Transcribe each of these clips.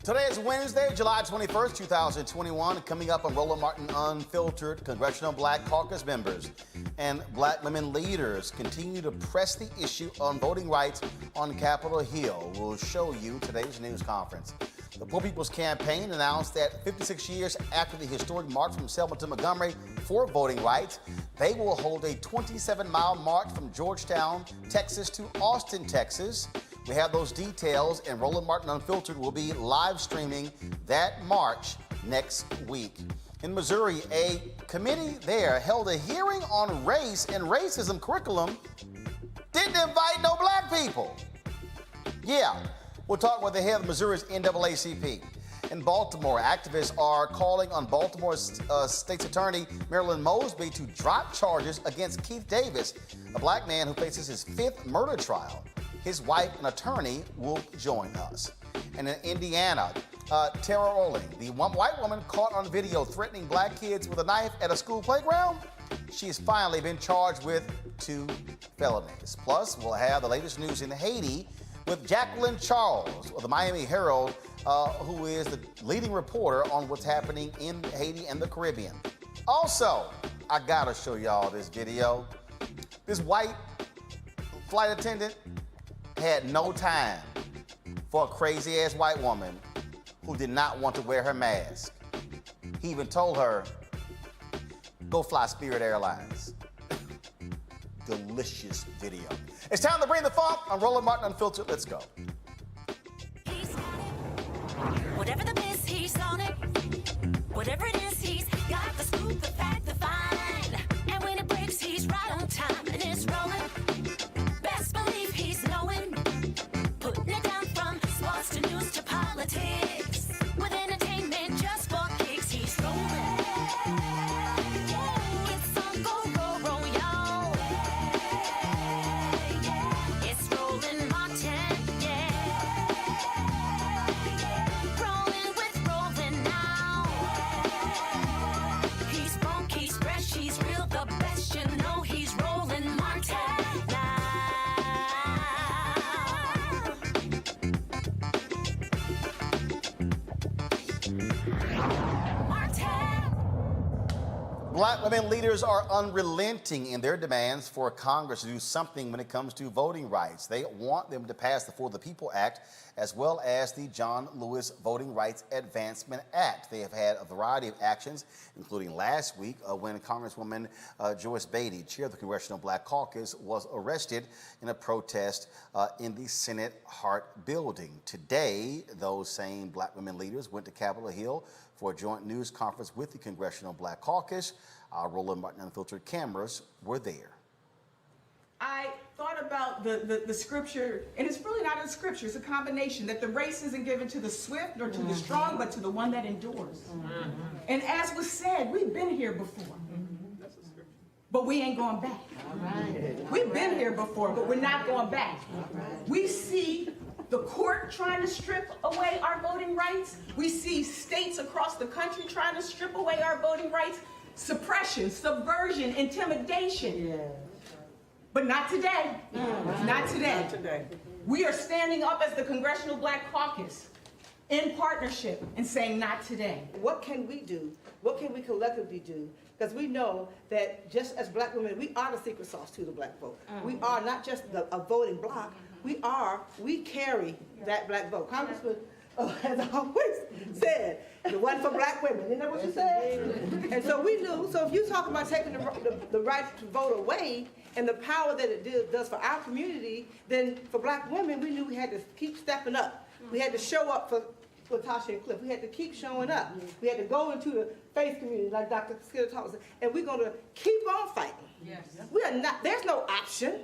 Today is Wednesday, July 21st, 2021. Coming up on Roland Martin Unfiltered, Congressional Black Caucus members and black women leaders continue to press the issue on voting rights on Capitol Hill. We'll show you today's news conference. The Poor People's Campaign announced that 56 years after the historic march from Selma to Montgomery for voting rights, they will hold a 27-mile march from Georgetown, Texas to Austin, Texas. We have those details, and Roland Martin Unfiltered will be live streaming that march next week. In Missouri, a committee there held a hearing on race and racism curriculum, didn't invite no black people. Yeah, we'll talk with the head of Missouri's NAACP. In Baltimore, activists are calling on Baltimore's state's attorney, Marilyn Mosby, to drop charges against Keith Davis, a black man who faces his 5th murder trial. His wife, an attorney, will join us. And in Indiana, Terra Roling, the white woman caught on video threatening black kids with a knife at a school playground, she's finally been charged with 2 felonies. Plus, we'll have the latest news in Haiti with Jacqueline Charles of the Miami Herald, who is the leading reporter on what's happening in Haiti and the Caribbean. Also, I gotta show y'all this video. This white flight attendant had no time for a crazy-ass white woman who did not want to wear her mask. He even told her, go fly Spirit Airlines. Delicious video. It's time to bring the funk on Roland Martin Unfiltered. Let's go. Whatever the biz, he's on it. Whatever it is, he's got the scoop, the fact, the find. And when it breaks, he's right on time and it's rolling. Best believe he's knowing. Putting it down from sports to news to politics. With entertainment just for kicks, he's rolling. It's on go, y'all. It's Roland Martin, yeah. Rolling with Roland now. He's funky, he's fresh, he's real, the best, you know he's Roland Martin now. Black women leaders are unrelenting in their demands for Congress to do something when it comes to voting rights. They want them to pass the For the People Act as well as the John Lewis Voting Rights Advancement Act. They have had a variety of actions, including last week when Congresswoman Joyce Beatty, chair of the Congressional Black Caucus, was arrested in a protest in the Senate Hart building. Today, those same black women leaders went to Capitol Hill for a joint news conference with the Congressional Black Caucus. Our Roland Martin Unfiltered cameras were there. I thought about the scripture, and it's really not a scripture, it's a combination, that the race isn't given to the swift or to the strong, but to the one that endures. And as was said, we've been here before, but we ain't going back. We've been here before, but we're not going back. We see the court trying to strip away our voting rights. We see states across the country trying to strip away our voting rights. Suppression, subversion, intimidation. Yeah. But not today. Not today. Not today. We are standing up as the Congressional Black Caucus in partnership and saying not today. What can we do? What can we collectively do? Because we know that just as black women, we are the secret sauce to the black vote. We are not just a voting bloc. We carry that black vote. Congressman has always said, the one for black women. Isn't that what you said? And so we knew, so if you talk about taking the right to vote away and the power that it does for our community, then for black women, we knew we had to keep stepping up. We had to show up for Tasha and Cliff. We had to keep showing up. We had to go into the faith community, like Dr. Skidder taught us, and we're going to keep on fighting. Yes. We are not, there's no option.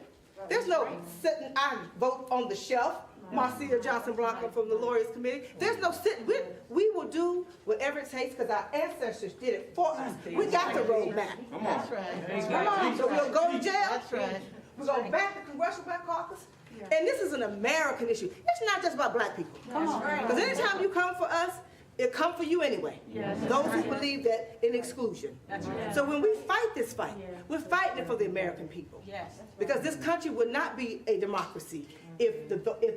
There's no sitting our vote on the shelf. Marcia Johnson Blanco from the Lawyers Committee. There's no sitting. We will do whatever it takes because our ancestors did it for us. We got the roadmap. Come on. That's right. Come on. So we'll go to jail. That's right. We're going to back the Congressional Black Caucus. And this is an American issue. It's not just about black people. Come on. Because anytime you come for us, it come for you anyway. Those who believe that in exclusion. So when we fight this fight, we're fighting it for the American people. Because this country would not be a democracy if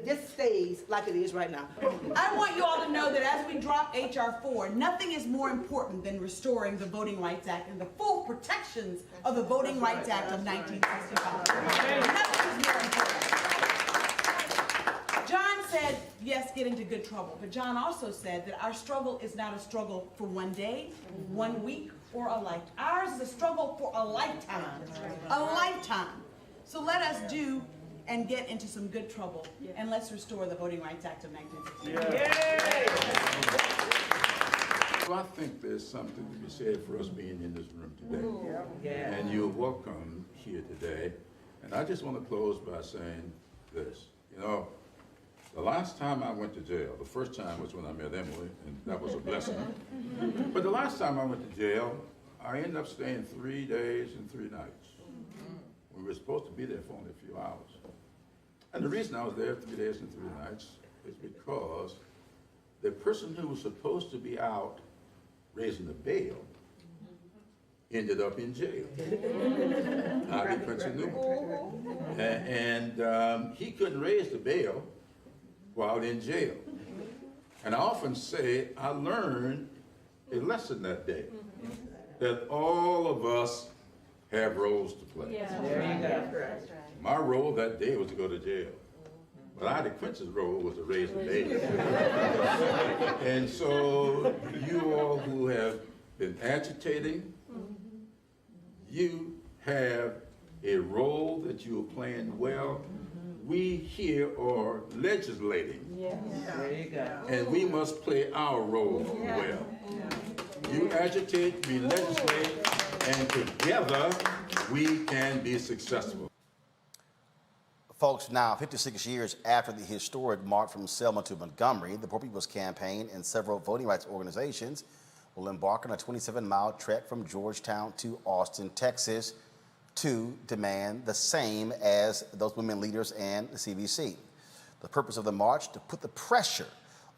this stays like it is right now. I want you all to know that as we drop H.R. 4, nothing is more important than restoring the Voting Rights Act and the full protections of the Voting Rights Act of 1965. Nothing is more important. John said, yes, get into good trouble. But John also said that our struggle is not a struggle for one day, 1 week, or a lifetime. Ours is a struggle for a lifetime. A lifetime. So let us do and get into some good trouble, and let's restore the Voting Rights Act of 1965. So I think there's something to be said for us being in this room today. And you're welcome here today. And I just want to close by saying this. You know, the last time I went to jail, the first time was when I met Emily, and that was a blessing. But the last time I went to jail, I ended up staying 3 days and 3 nights. We were supposed to be there for only a few hours. And the reason I was there 3 days and 3 nights is because the person who was supposed to be out raising the bail ended up in jail. I knew. And he couldn't raise the bail while in jail. And I often say, I learned a lesson that day, that all of us have roles to play. My role that day was to go to jail. But Ida Quince's role was to raise the baby. And so you all who have been agitating, you have a role that you are playing well. We here are legislating. There you go. And we must play our role well. You agitate, we legislate, and together we can be successful. Folks, now 56 years after the historic march from Selma to Montgomery, the Poor People's Campaign and several voting rights organizations will embark on a 27-mile trek from Georgetown to Austin, Texas, to demand the same as those women leaders and the CBC. The purpose of the march, to put the pressure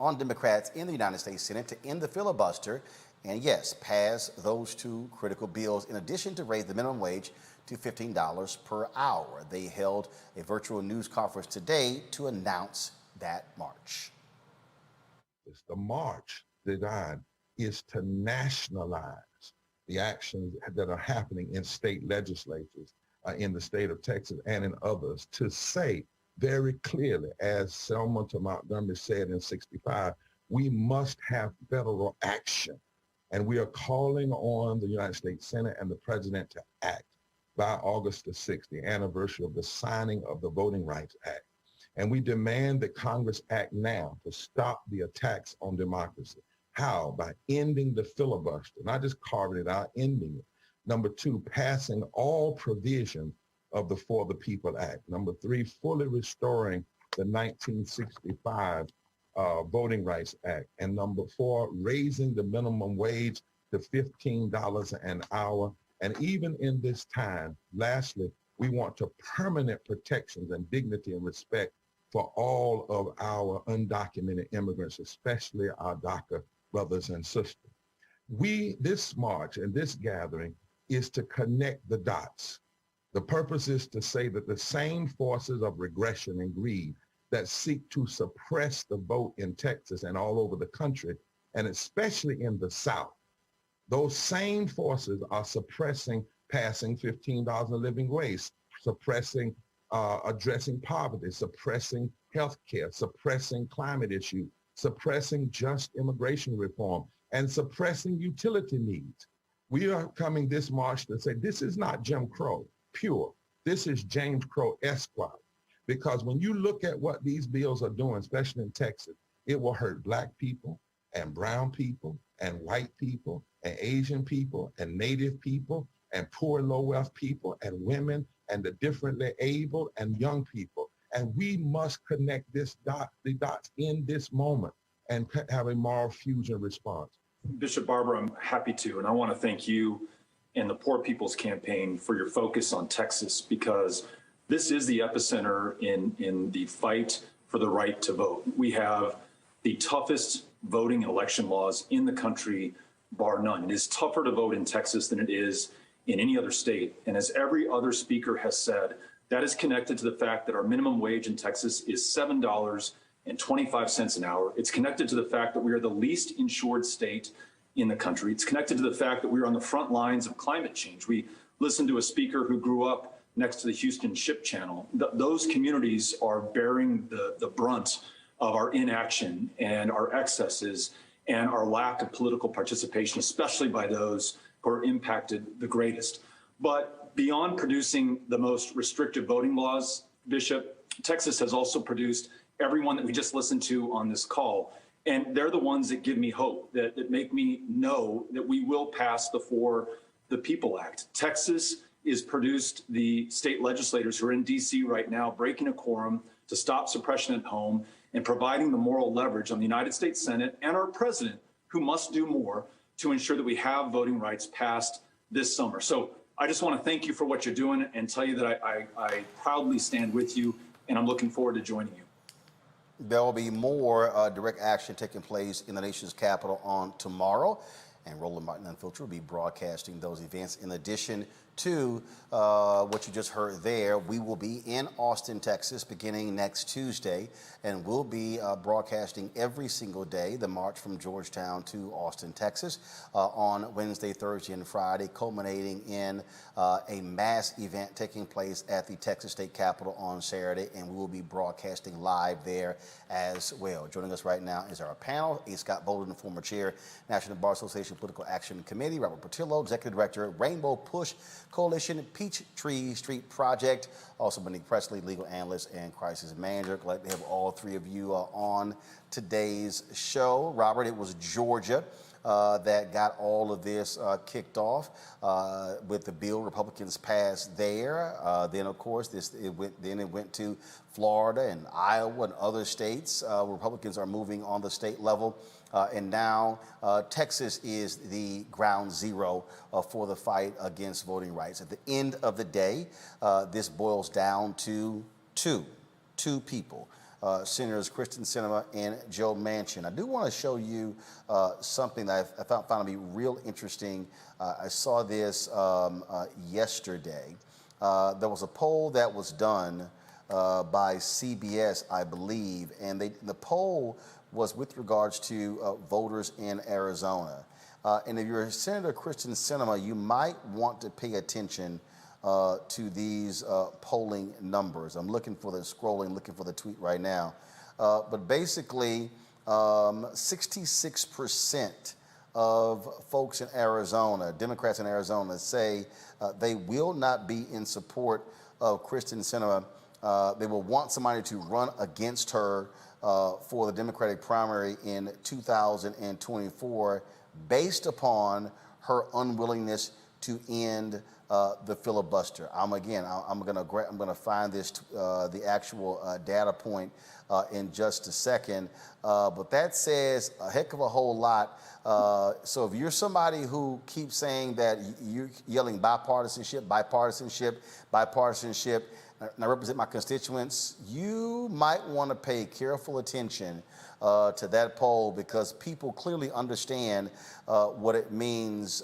on Democrats in the United States Senate to end the filibuster and, yes, pass those 2 critical bills, in addition to raise the minimum wage to $15 per hour. They held a virtual news conference today to announce that march. The march design is to nationalize the actions that are happening in state legislatures in the state of Texas and in others, to say very clearly, as Selma to Montgomery said in '65, we must have federal action. And we are calling on the United States Senate and the President to act by August the 6th, the anniversary of the signing of the Voting Rights Act. And we demand that Congress act now to stop the attacks on democracy. How? By ending the filibuster, not just carving it out, ending it. Number 2, passing all provisions of the For the People Act. Number 3, fully restoring the 1965 Voting Rights Act. And number 4, raising the minimum wage to $15 an hour. And even in this time, lastly, we want to permanent protections and dignity and respect for all of our undocumented immigrants, especially our DACA brothers and sisters. This march and this gathering is to connect the dots. The purpose is to say that the same forces of regression and greed that seek to suppress the vote in Texas and all over the country, and especially in the South, those same forces are suppressing passing $15 a living wage, suppressing addressing poverty, suppressing health care, suppressing climate issues, suppressing just immigration reform, and suppressing utility needs. We are coming this march to say this is not Jim Crow pure. This is James Crow Esquire. Because when you look at what these bills are doing, especially in Texas, it will hurt Black people and brown people and white people and Asian people and Native people and poor and low-wealth people and women and the differently able and young people. And we must connect the dots in this moment and have a moral fusion response. Bishop Barber, I'm happy to, and I want to thank you and the Poor People's Campaign for your focus on Texas, because this is the epicenter in the fight for the right to vote. We have the toughest voting and election laws in the country, bar none. It is tougher to vote in Texas than it is in any other state. And as every other speaker has said, that is connected to the fact that our minimum wage in Texas is $7.25 an hour. It's connected to the fact that we are the least insured state in the country. It's connected to the fact that we are on the front lines of climate change. We listened to a speaker who grew up next to the Houston Ship Channel. Those communities are bearing the brunt of our inaction and our excesses and our lack of political participation, especially by those who are impacted the greatest. But beyond producing the most restrictive voting laws, Bishop, Texas has also produced everyone that we just listened to on this call. And they're the ones that give me hope, that make me know that we will pass the For the People Act. Texas is produced the state legislators who are in D.C. right now, breaking a quorum to stop suppression at home and providing the moral leverage on the United States Senate and our president, who must do more to ensure that we have voting rights passed this summer. So I just want to thank you for what you're doing and tell you that I proudly stand with you, and I'm looking forward to joining you. There will be more direct action taking place in the nation's capital on tomorrow, and Roland Martin Unfiltered will be broadcasting those events. In addition to what you just heard there, we will be in Austin, Texas, beginning next Tuesday, and we'll be broadcasting every single day the march from Georgetown to Austin, Texas, on Wednesday, Thursday, and Friday, culminating in a mass event taking place at the Texas State Capitol on Saturday, and we will be broadcasting live there as well. Joining us right now is our panel: A. Scott Bolden, former chair, National Bar Association Political Action Committee; Robert Portillo, executive director, Rainbow Push Coalition, Peachtree Street Project; also Monique Presley, legal analyst and crisis manager. Glad to have all three of you on today's show. Robert, it was Georgia that got all of this kicked off with the bill Republicans passed there. Then, of course, it went to Florida and Iowa and other states. Republicans are moving on the state level. And now Texas is the ground zero for the fight against voting rights. At the end of the day, this boils down to two people. Senators Kristen Sinema and Joe Manchin. I do want to show you something that I found to be real interesting. I saw this yesterday. There was a poll that was done by CBS, I believe, and the poll was with regards to voters in Arizona. And if you're Senator Kristen Sinema, you might want to pay attention to these polling numbers. I'm looking for the tweet right now. But basically, 66% of folks in Arizona, Democrats in Arizona, say they will not be in support of Kristen Sinema. They will want somebody to run against her for the Democratic primary in 2024 based upon her unwillingness to end the filibuster. I'm gonna find this the actual data point in just a second, but that says a heck of a whole lot. So if you're somebody who keeps saying that you're yelling bipartisanship, and I represent my constituents, you might want to pay careful attention to that poll, because people clearly understand what it means.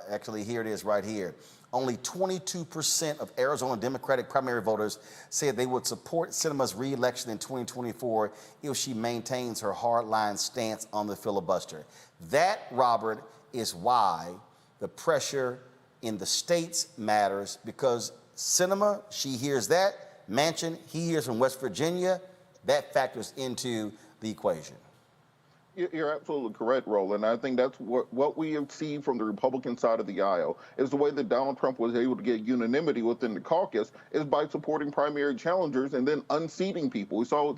Actually, here it is right here. Only 22% of Arizona Democratic primary voters said they would support Sinema's re-election in 2024 if she maintains her hardline stance on the filibuster. That, Robert, is why the pressure in the states matters, because Sinema, she hears that. Manchin, he hears from West Virginia. That factors into the equation. You're absolutely correct, Roland. I think that's what we have seen from the Republican side of the aisle is the way that Donald Trump was able to get unanimity within the caucus is by supporting primary challengers and then unseating people. We saw what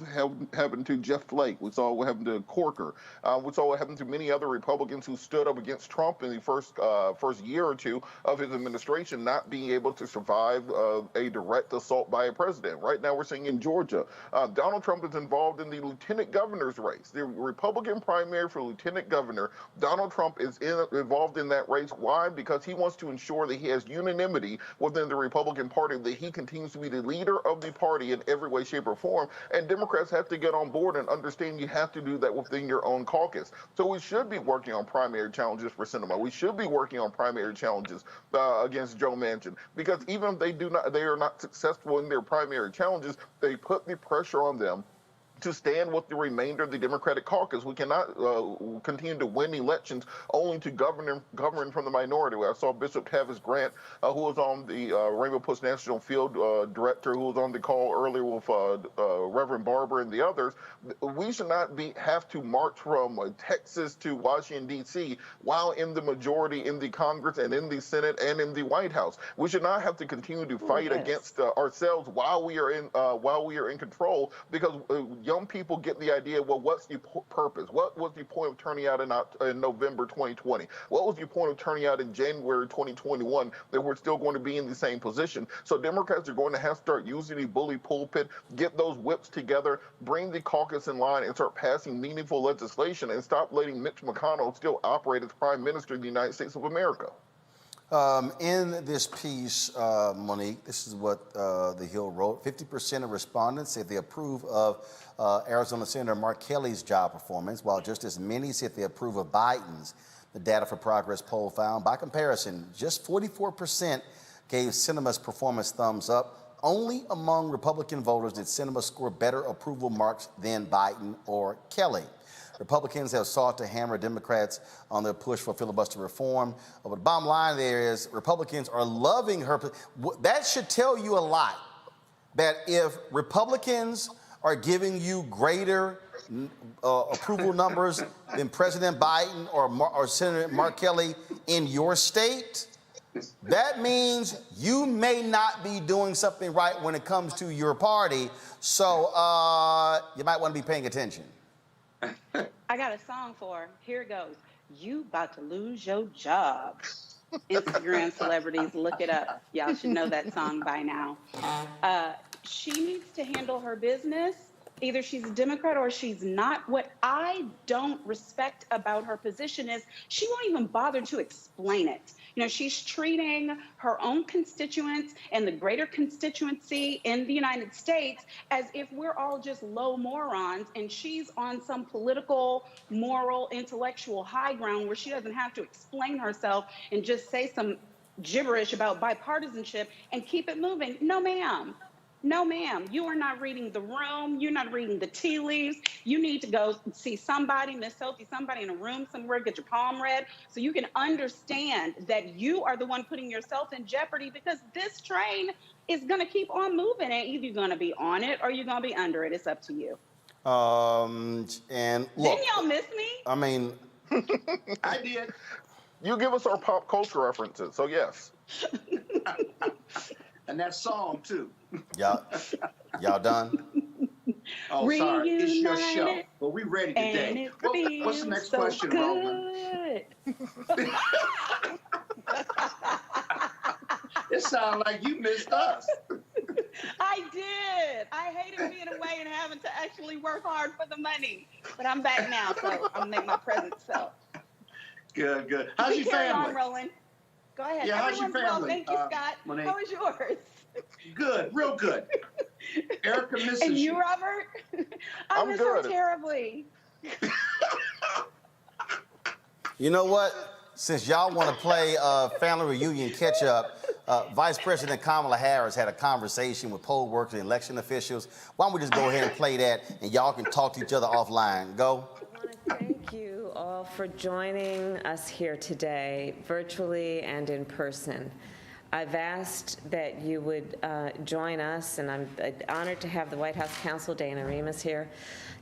happened to Jeff Flake. We saw what happened to Corker. We saw what happened to many other Republicans who stood up against Trump in the first year or two of his administration, not being able to survive a direct assault by a president. Right now, we're seeing in Georgia, Donald Trump is involved in the lieutenant governor's race. The Republican primary for lieutenant governor. Donald Trump is involved in that race. Why? Because he wants to ensure that he has unanimity within the Republican Party, that he continues to be the leader of the party in every way, shape, or form. And Democrats have to get on board and understand you have to do that within your own caucus. So we should be working on primary challenges for Sinema. We should be working on primary challenges against Joe Manchin, because even if they are not successful in their primary challenges, they put the pressure on them to stand with the remainder of the Democratic caucus. We cannot continue to win elections only to govern from the minority. I saw Bishop Tavis Grant, who was on the Rainbow Push National Field Director, who was on the call earlier with Reverend Barber and the others. We should not have to march from Texas to Washington, D.C. while in the majority in the Congress and in the Senate and in the White House. We should not have to continue to fight against ourselves while we are in control, because young people get the idea, well, what's the purpose? What was the point of turning out in November 2020? What was the point of turning out in January 2021 that we're still going to be in the same position? So Democrats are going to have to start using the bully pulpit, get those whips together, bring the caucus in line, and start passing meaningful legislation, and stop letting Mitch McConnell still operate as Prime Minister of the United States of America. In this piece, Monique, this is what The Hill wrote. 50% of respondents said they approve of Arizona Senator Mark Kelly's job performance, while just as many said they approve of Biden's. The Data for Progress poll found, by comparison, just 44% gave Sinema's performance thumbs up. Only among Republican voters did Sinema score better approval marks than Biden or Kelly. Republicans have sought to hammer Democrats on their push for filibuster reform. But the bottom line there is Republicans are loving her. That should tell you a lot, that if Republicans are giving you greater approval numbers than President Biden or Senator Mark Kelly in your state, that means you may not be doing something right when it comes to your party. So you might want to be paying attention. I got a song for her. Here it goes. You about to lose your job. Instagram celebrities, look it up. Y'all should know that song by now. She needs to handle her business. Either she's a Democrat or she's not. What I don't respect about her position is she won't even bother to explain it. You know, she's treating her own constituents and the greater constituency in the United States as if we're all just low morons, and she's on some political, moral, intellectual high ground where she doesn't have to explain herself and just say some gibberish about bipartisanship and keep it moving. No, ma'am. No, ma'am, you are not reading the room. You're not reading the tea leaves. You need to go see somebody, Miss Sophie, somebody in a room somewhere, get your palm read so you can understand that you are the one putting yourself in jeopardy, because this train is going to keep on moving, and either you're going to be on it or you're going to be under it. It's up to you. And look, didn't y'all miss me? I mean, I did. You give us our pop culture references, so yes. And that song, too. Y'all done? Oh, sorry. It's your show. Well, we ready today. What's the next question, Roland? It sounds like you missed us. I did. I hated being away and having to actually work hard for the money. But I'm back now, so I'm make my presence felt. Good, good. How's your family? On, Roland. Go ahead. Yeah, how's your family? Well, thank you, Scott. Monique? How is yours? Good, real good. Erica misses and you, Robert? I miss her terribly. You know what? Since y'all want to play family reunion catch-up, Vice President Kamala Harris had a conversation with poll workers and election officials. Why don't we just go ahead and play that, and y'all can talk to each other offline. Go. I want to thank you all for joining us here today, virtually and in person. I've asked that you would join us, and I'm honored to have the White House counsel, Dana Remus, here,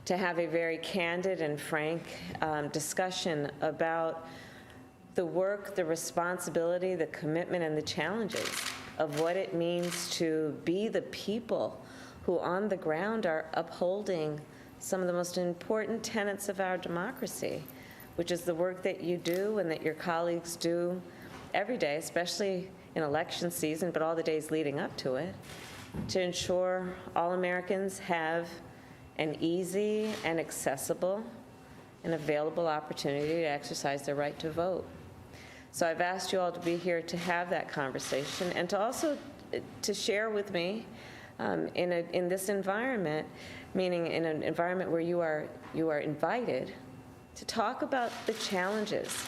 to have a very candid and frank discussion about the work, the responsibility, the commitment, and the challenges of what it means to be the people who on the ground are upholding some of the most important tenets of our democracy, which is the work that you do and that your colleagues do every day, especially in election season, but all the days leading up to it, to ensure all Americans have an easy and accessible and available opportunity to exercise their right to vote. So I've asked you all to be here to have that conversation and to also to share with me in this environment, meaning in an environment where you are invited to talk about the challenges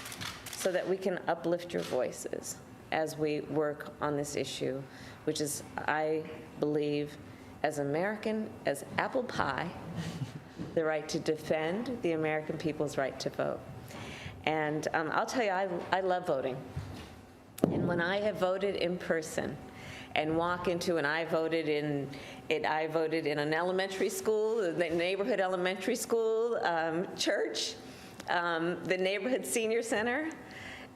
so that we can uplift your voices as we work on this issue, which is, I believe, as American as apple pie, the right to defend the American people's right to vote. And I'll tell you, I love voting. And when I have voted in person and walk into, and I voted in an elementary school, the neighborhood elementary school, church, the neighborhood senior center,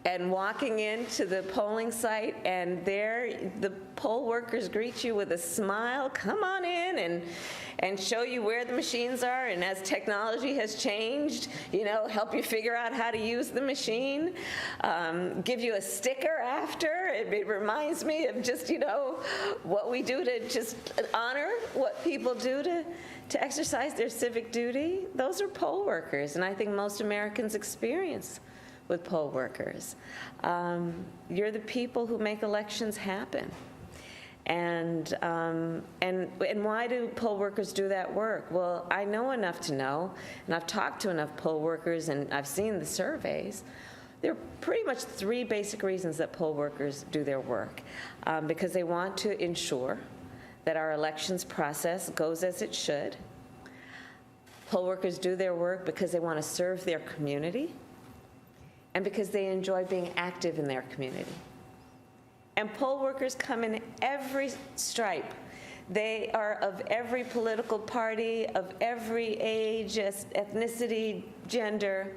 and walking into the polling site, and there the poll workers greet you with a smile, come on in, and show you where the machines are, and as technology has changed, help you figure out how to use the machine, give you a sticker after. It reminds me of just, what we do to just honor what people do to exercise their civic duty. Those are poll workers, and I think most Americans experience with poll workers. You're the people who make elections happen. And why do poll workers do that work? Well, I know enough to know, and I've talked to enough poll workers, and I've seen the surveys. There are pretty much three basic reasons that poll workers do their work. Because they want to ensure that our elections process goes as it should. Poll workers do their work because they want to serve their community, and because they enjoy being active in their community. And poll workers come in every stripe. They are of every political party, of every age, ethnicity, gender,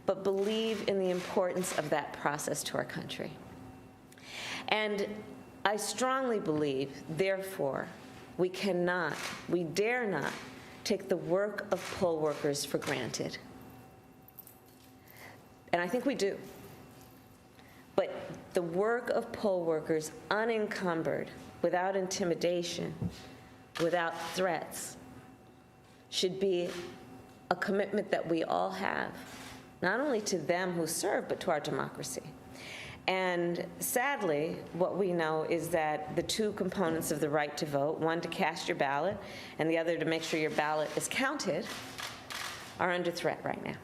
but believe in the importance of that process to our country. And I strongly believe, therefore, we dare not take the work of poll workers for granted. And I think we do. But the work of poll workers, unencumbered, without intimidation, without threats, should be a commitment that we all have, not only to them who serve, but to our democracy. And sadly, what we know is that the two components of the right to vote, one to cast your ballot and the other to make sure your ballot is counted, are under threat right now.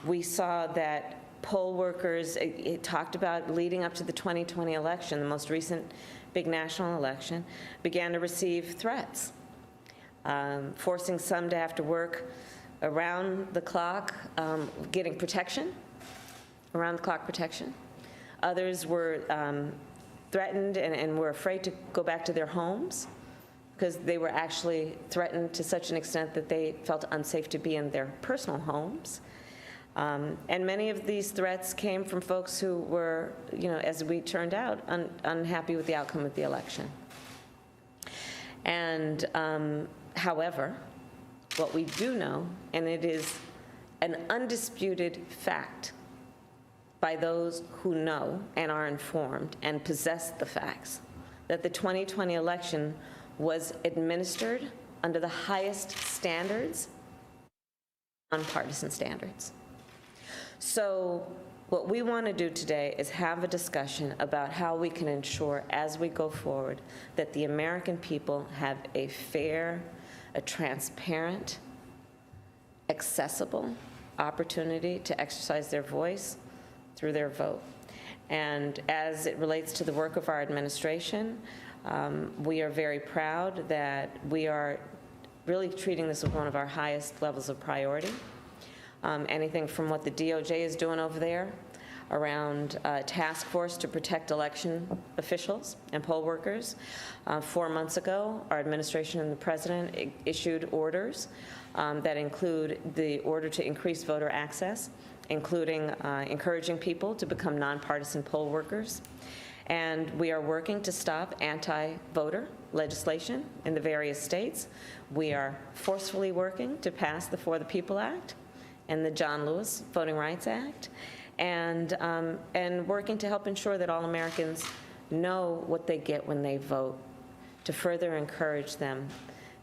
We saw that poll workers, it talked about leading up to the 2020 election, the most recent big national election, began to receive threats, forcing some to have to work around the clock, getting protection, around-the-clock protection. Others were threatened and were afraid to go back to their homes because they were actually threatened to such an extent that they felt unsafe to be in their personal homes. And many of these threats came from folks who were, as we turned out, unhappy with the outcome of the election. And however, what we do know, and it is an undisputed fact by those who know and are informed and possess the facts, that the 2020 election was administered under the highest standards, nonpartisan standards. So what we want to do today is have a discussion about how we can ensure, as we go forward, that the American people have a fair, a transparent, accessible opportunity to exercise their voice through their vote. And as it relates to the work of our administration, we are very proud that we are really treating this with one of our highest levels of priority. Anything from what the DOJ is doing over there around a task force to protect election officials and poll workers. 4 months ago, our administration and the president issued orders that include the order to increase voter access, including encouraging people to become nonpartisan poll workers. And we are working to stop anti-voter legislation in the various states. We are forcefully working to pass the For the People Act and the John Lewis Voting Rights Act, and working to help ensure that all Americans know what they get when they vote, to further encourage them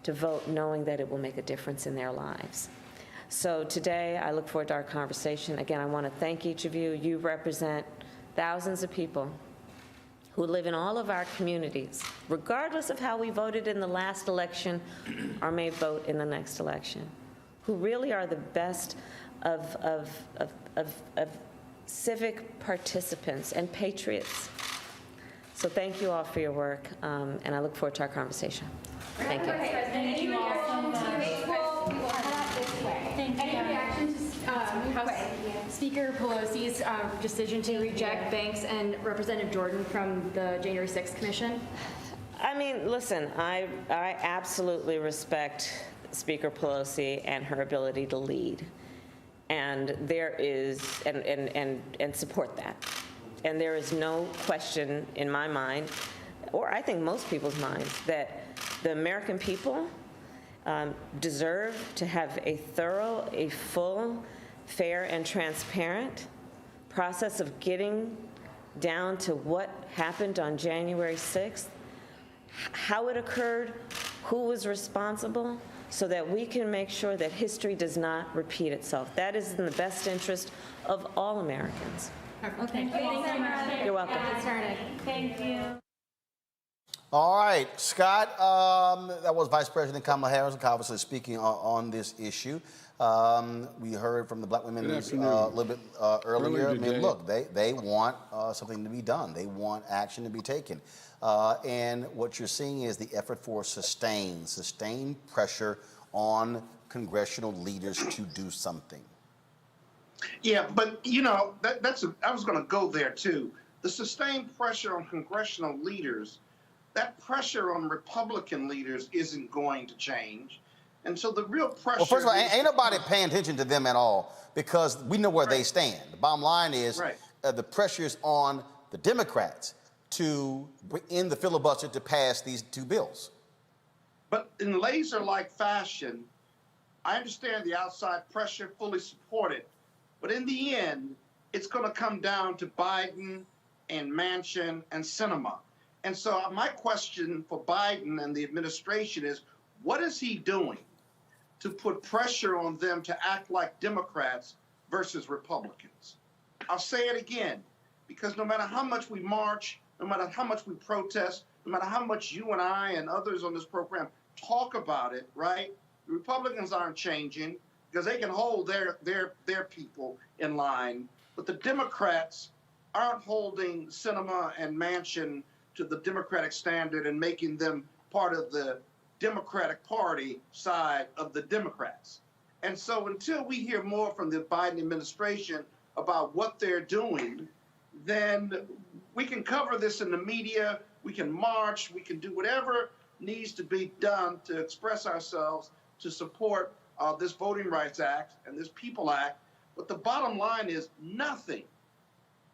to vote knowing that it will make a difference in their lives. So today, I look forward to our conversation. Again, I want to thank each of you. You represent thousands of people who live in all of our communities, regardless of how we voted in the last election or may vote in the next election, who really are the best of civic participants and patriots. So thank you all for your work, and I look forward to our conversation. Thank you. Thank you all so much. We will head out this way. Thank you. Any reaction to House Speaker Pelosi's decision to reject Banks and Representative Jordan from the January 6th Commission? I mean, listen, I absolutely respect Speaker Pelosi and her ability to lead, and there is, and support that. And there is no question in my mind, or I think most people's minds, that the American people deserve to have a thorough, a full, fair, and transparent process of getting down to what happened on January 6th, how it occurred, who was responsible, so that we can make sure that history does not repeat itself. That is in the best interest of all Americans. Okay. Thank you. You're welcome. Thank you. All right, Scott, that was Vice President Kamala Harris, obviously speaking on this issue. We heard from the black women a little bit earlier. I mean, look, they want something to be done. They want action to be taken. And what you're seeing is the effort for sustained pressure on congressional leaders to do something. Yeah, but you know, I was going to go there too. The sustained pressure on congressional leaders, that pressure on Republican leaders isn't going to change. And so the real pressure... Well, first of all, ain't nobody paying attention to them at all because we know where they stand. The bottom line is the pressure's on the Democrats to end the filibuster to pass these two bills. But in laser-like fashion, I understand the outside pressure, fully support it. But in the end, it's going to come down to Biden and Manchin and Sinema. And so my question for Biden and the administration is, what is he doing to put pressure on them to act like Democrats versus Republicans? I'll say it again, because no matter how much we march, no matter how much we protest, no matter how much you and I and others on this program talk about it, right? The Republicans aren't changing because they can hold their people in line, but the Democrats aren't holding Sinema and Manchin to the Democratic standard and making them part of the Democratic Party side of the Democrats. And so until we hear more from the Biden administration about what they're doing, then we can cover this in the media, we can march, we can do whatever needs to be done to express ourselves to support this Voting Rights Act and this People Act. But the bottom line is nothing.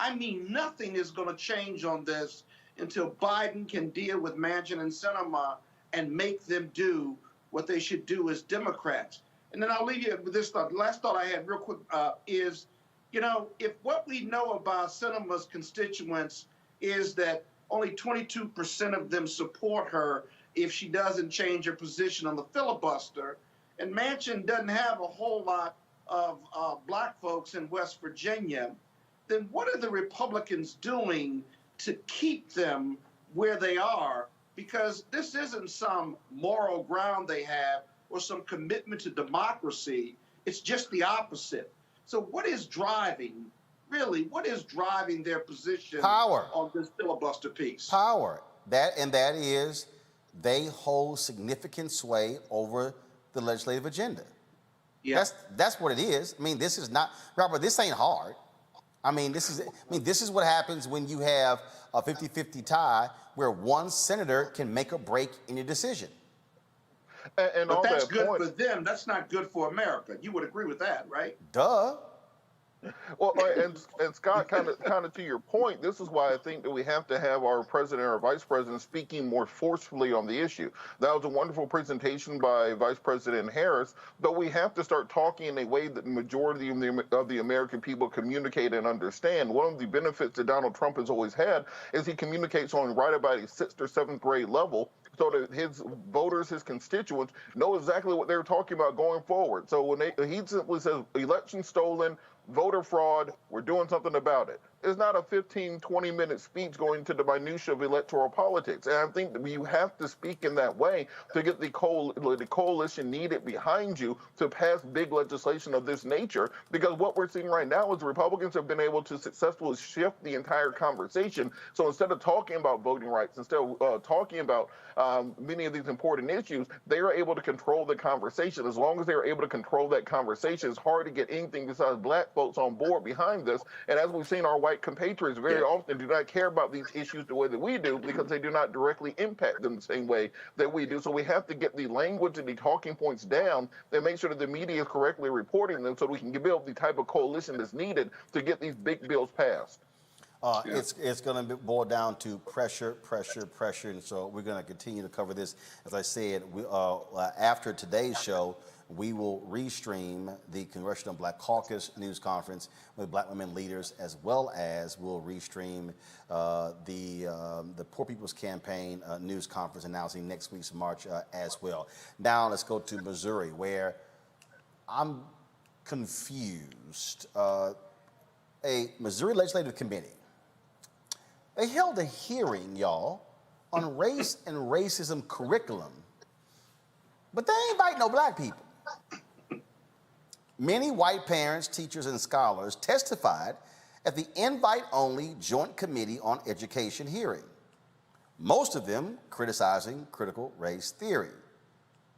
I mean, nothing is going to change on this until Biden can deal with Manchin and Sinema and make them do what they should do as Democrats. And then I'll leave you with this thought. The last thought I had real quick is, you know, if what we know about Sinema's constituents is that only 22% of them support her if she doesn't change her position on the filibuster, and Manchin doesn't have a whole lot of black folks in West Virginia, then what are the Republicans doing to keep them where they are? Because this isn't some moral ground they have or some commitment to democracy. It's just the opposite. So what is driving, really, what is driving their position on this filibuster piece? Power. That is they hold significant sway over the legislative agenda. Yeah. That's what it is. I mean, this is not, Robert, this ain't hard. This is what happens when you have a 50-50 tie where one senator can make or break any decision. But that's good for them. That's not good for America. You would agree with that, right? Duh. Well, and Scott, kind of to your point, this is why I think that we have to have our president or vice president speaking more forcefully on the issue. That was a wonderful presentation by Vice President Harris, but we have to start talking in a way that the majority of the American people communicate and understand. One of the benefits that Donald Trump has always had is he communicates on right about a 6th or 7th grade level. so that his voters, his constituents, know exactly what they're talking about going forward. So when he simply says election stolen, voter fraud, we're doing something about it. It's not a 15, 20-minute speech going into the minutia of electoral politics. And I think that you have to speak in that way to get the coalition needed behind you to pass big legislation of this nature. Because what we're seeing right now is Republicans have been able to successfully shift the entire conversation. So instead of talking about voting rights, instead of talking about many of these important issues, they are able to control the conversation. As long as they are able to control that conversation, it's hard to get anything besides black folks on board behind this. And as we've seen, our white compatriots very often do not care about these issues the way that we do because they do not directly impact them the same way that we do. So we have to get the language and the talking points down and make sure that the media is correctly reporting them so we can build the type of coalition that's needed to get these big bills passed. It's going to boil down to pressure, and so we're going to continue to cover this. As I said, after today's show, we will restream the Congressional Black Caucus News Conference with Black women leaders, as well as we'll restream the Poor People's Campaign News Conference announcing next week's march as well. Now let's go to Missouri, where I'm confused. A Missouri Legislative Committee, they held a hearing, y'all, on race and racism curriculum, but they ain't invite no black people. Many white parents, teachers, and scholars testified at the invite-only Joint Committee on Education hearing, most of them criticizing critical race theory.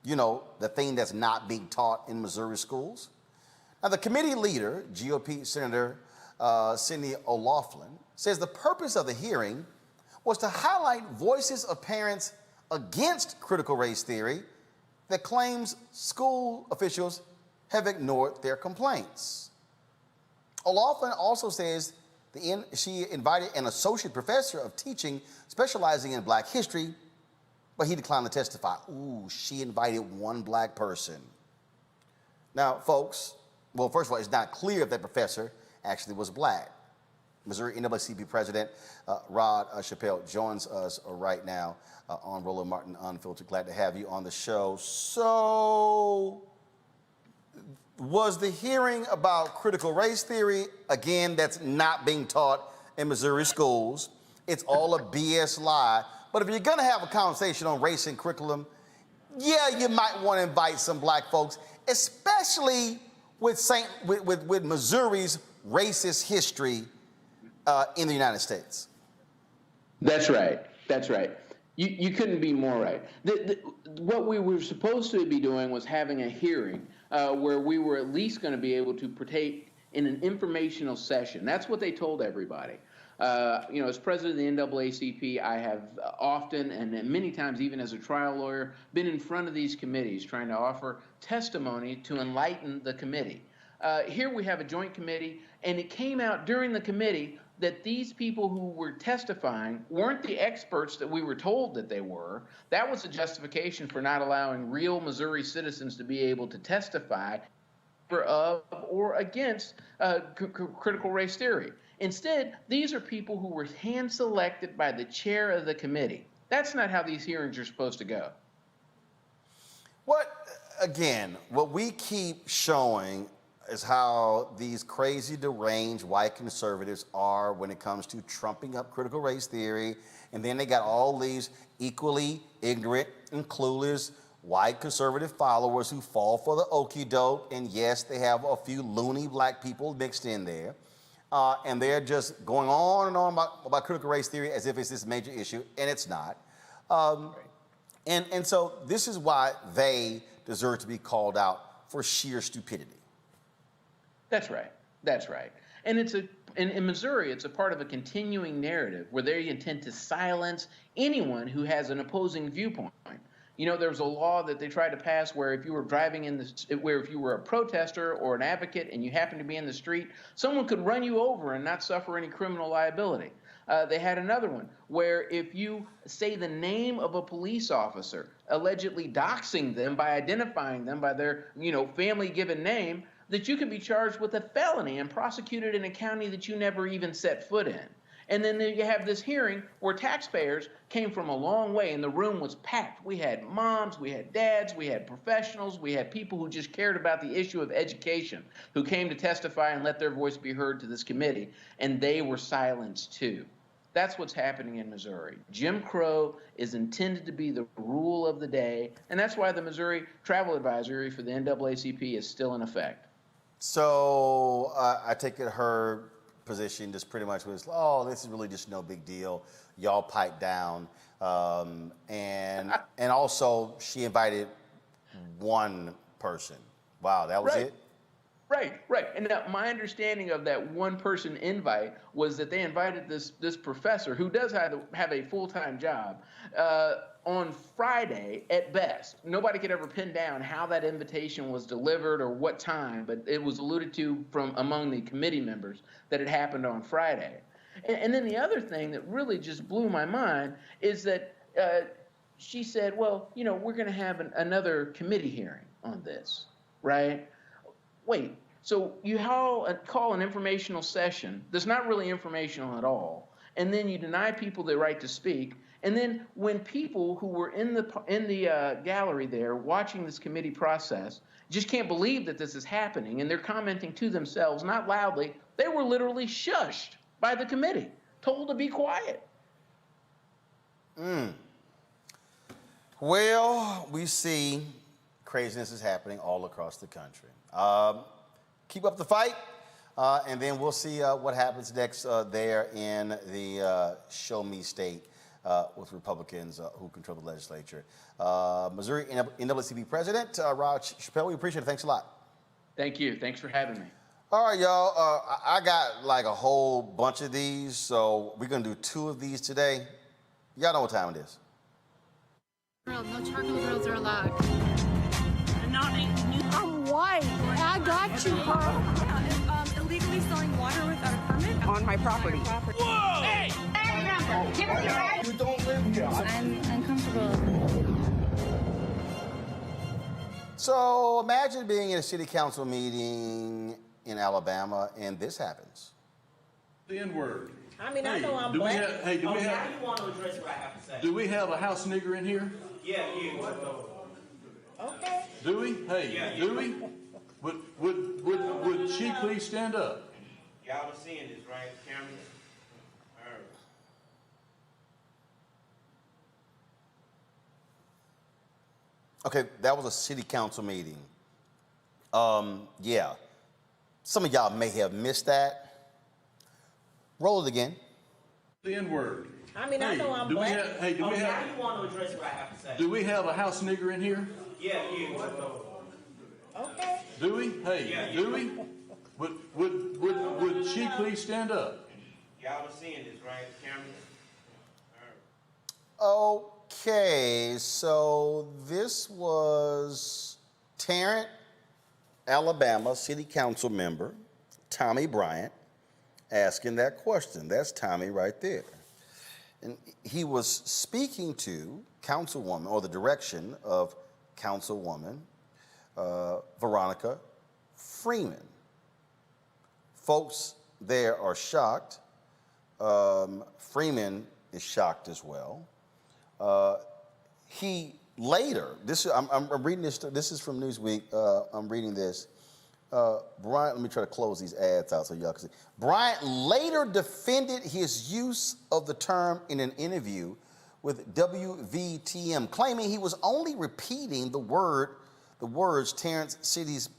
You know, the thing that's not being taught in Missouri schools. Now, the committee leader, GOP Senator Cindy O'Loughlin, says the purpose of the hearing was to highlight voices of parents against critical race theory that claims school officials have ignored their complaints. O'Loughlin also says she invited an associate professor of teaching specializing in black history, but he declined to testify. Ooh, she invited one black person. Now, folks, well, first of all, it's not clear if that professor actually was black. Missouri NAACP President Rod Chappelle joins us right now on Roland Martin Unfiltered. Glad to have you on the show. So, was the hearing about critical race theory? Again, that's not being taught in Missouri schools. It's all a BS lie. But if you're going to have a conversation on race and curriculum, yeah, you might want to invite some black folks, especially with Missouri's racist history in the United States. That's right. That's right. You couldn't be more right. What we were supposed to be doing was having a hearing where we were at least going to be able to partake in an informational session. That's what they told everybody. As president of the NAACP, I have often and many times, even as a trial lawyer, been in front of these committees trying to offer testimony to enlighten the committee. Here we have a joint committee, and it came out during the committee that these people who were testifying weren't the experts that we were told that they were. That was a justification for not allowing real Missouri citizens to be able to testify of or against critical race theory. Instead, these are people who were hand-selected by the chair of the committee. That's not how these hearings are supposed to go. What we keep showing is how these crazy, deranged white conservatives are when it comes to trumping up critical race theory. And then they got all these equally ignorant and clueless white conservative followers who fall for the okie doke. And yes, they have a few loony black people mixed in there. And they're just going on and on about critical race theory as if it's this major issue, and it's not. And so this is why they deserve to be called out for sheer stupidity. That's right. That's right. And in Missouri, it's a part of a continuing narrative where they intend to silence anyone who has an opposing viewpoint. You know, there's a law that they tried to pass where if you were driving if you were a protester or an advocate and you happened to be in the street, someone could run you over and not suffer any criminal liability. They had another one where if you say the name of a police officer, allegedly doxing them by identifying them by their, family given name, that you could be charged with a felony and prosecuted in a county that you never even set foot in. And then there you have this hearing where taxpayers came from a long way and the room was packed. We had moms, we had dads, we had professionals, we had people who just cared about the issue of education, who came to testify and let their voice be heard to this committee, and they were silenced too. That's what's happening in Missouri. Jim Crow is intended to be the rule of the day, and that's why the Missouri Travel Advisory for the NAACP is still in effect. So I take it her position just pretty much was, oh, this is really just no big deal. Y'all pipe down. And also she invited one person. Wow, that was it? Right. And now my understanding of that one person invite was that they invited this professor who does have a full-time job on Friday at best. Nobody could ever pin down how that invitation was delivered or what time, but it was alluded to from among the committee members that it happened on Friday. And then the other thing that really just blew my mind is that she said, well, we're going to have another committee hearing on this, right? Wait, so you call an informational session that's not really informational at all, and then you deny people the right to speak, and then when people who were in the gallery there watching this committee process just can't believe that this is happening, and they're commenting to themselves, not loudly, they were literally shushed by the committee, told to be quiet. Well, we see craziness is happening all across the country. Keep up the fight, and then we'll see what happens next there in the Show Me State with Republicans who control the legislature. Missouri NAACP President Rod Chappelle, we appreciate it. Thanks a lot. Thank you. Thanks for having me. All right, y'all. I got like a whole bunch of these, so we're going to do 2 of these today. Y'all know what time it is. No charcoal grills are allowed. I'm white. I got you, huh? Illegally selling water without a permit On my property. Whoa! Hey! Give us your right. You don't live here. I'm uncomfortable. So imagine being in a city council meeting in Alabama and this happens. The N-word. I mean, I know I'm black. Now you want to address what I have to say. Do we have a house nigger in here? Yeah. Okay. Do we? Hey, do we? Would she please stand up? Y'all are seeing this, right? Cameras? Okay, that was a city council meeting. Yeah. Some of y'all may have missed that. Roll it again. The N-word. I mean, I know I'm black. Now you want to address what I have to say. Do we have a house nigger in here? Yeah. Okay. Do we? Hey, do we? Would she please stand up? Y'all are seeing this, right? Cameras? Okay, so this was Tarrant, Alabama City Council member Tommy Bryant asking that question. That's Tommy right there. And he was speaking to Councilwoman, or the direction of Councilwoman Veronica Freeman. Folks there are shocked. Freeman is shocked as well. He later, I'm reading this, this is from Newsweek, I'm reading this. Bryant, let me try to close these ads out so y'all can see. Bryant later defended his use of the term in an interview with WVTM, claiming he was only repeating the words Tarrant City's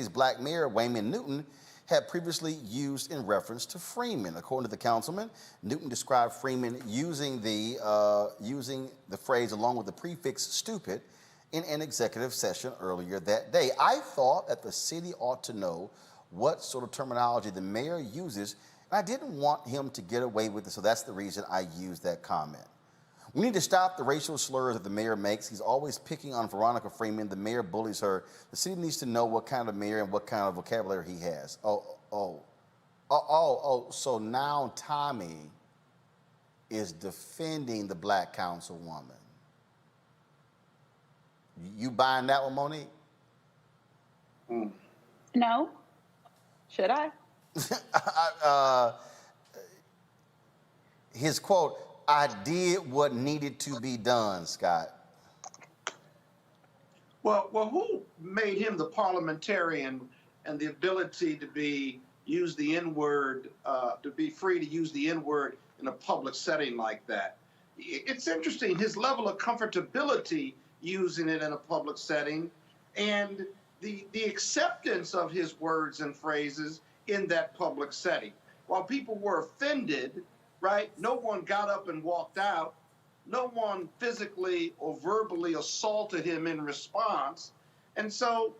Black Mayor, Wayman Newton, had previously used in reference to Freeman. According to the councilman, Newton described Freeman using the phrase along with the prefix stupid in an executive session earlier that day. I thought that the city ought to know what sort of terminology the mayor uses, and I didn't want him to get away with it, so that's the reason I used that comment. We need to stop the racial slurs that the mayor makes. He's always picking on Veronica Freeman. The mayor bullies her. The city needs to know what kind of mayor and what kind of vocabulary he has. So now Tommy is defending the black councilwoman. You buying that one, Monique? No. Should I? his quote, "I did what needed to be done," Scott. Well, who made him the parliamentarian and the ability to use the N-word, to be free to use the N-word in a public setting like that? It's interesting, his level of comfortability using it in a public setting and the acceptance of his words and phrases in that public setting. While people were offended, right, no one got up and walked out. No one physically or verbally assaulted him in response. And so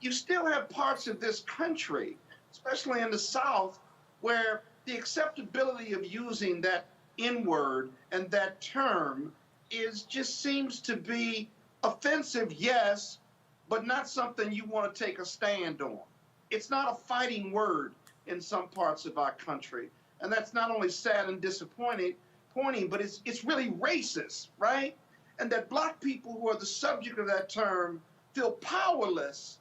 you still have parts of this country, especially in the South, where the acceptability of using that N-word and that term just seems to be offensive, yes, but not something you want to take a stand on. It's not a fighting word in some parts of our country. And that's not only sad and disappointing, but it's really racist, right? And that black people who are the subject of that term feel powerless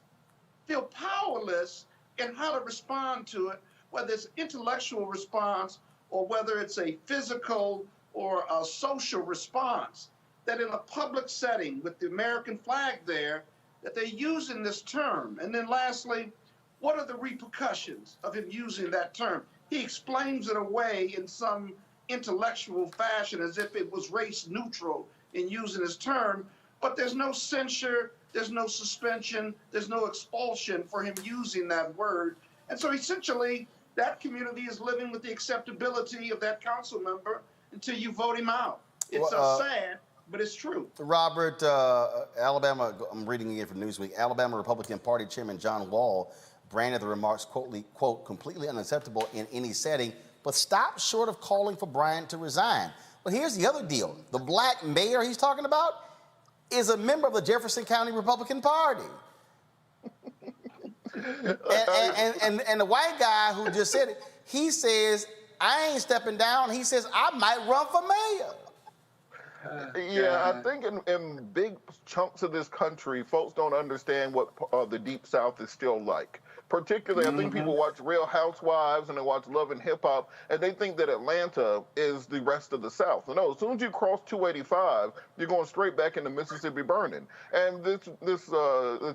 in how to respond to it, whether it's intellectual response or whether it's a physical or a social response, that in a public setting with the American flag there, that they're using this term. And then lastly, what are the repercussions of him using that term? He explains it away in some intellectual fashion as if it was race neutral in using his term, but there's no censure, there's no suspension, there's no expulsion for him using that word. And so essentially, that community is living with the acceptability of that council member until you vote him out. It's sad, but it's true. Robert, Alabama, I'm reading again from Newsweek, Alabama Republican Party Chairman John Wall branded the remarks, quote, completely unacceptable in any setting, but stopped short of calling for Bryant to resign. But here's the other deal. The black mayor he's talking about is a member of the Jefferson County Republican Party. and the white guy who just said it, he says, I ain't stepping down. He says, I might run for mayor. Yeah, I think in big chunks of this country, folks don't understand what the Deep South is still like. Particularly, I think people watch Real Housewives and they watch Love and Hip Hop, and they think that Atlanta is the rest of the South. No, as soon as you cross 285, you're going straight back into Mississippi burning. And this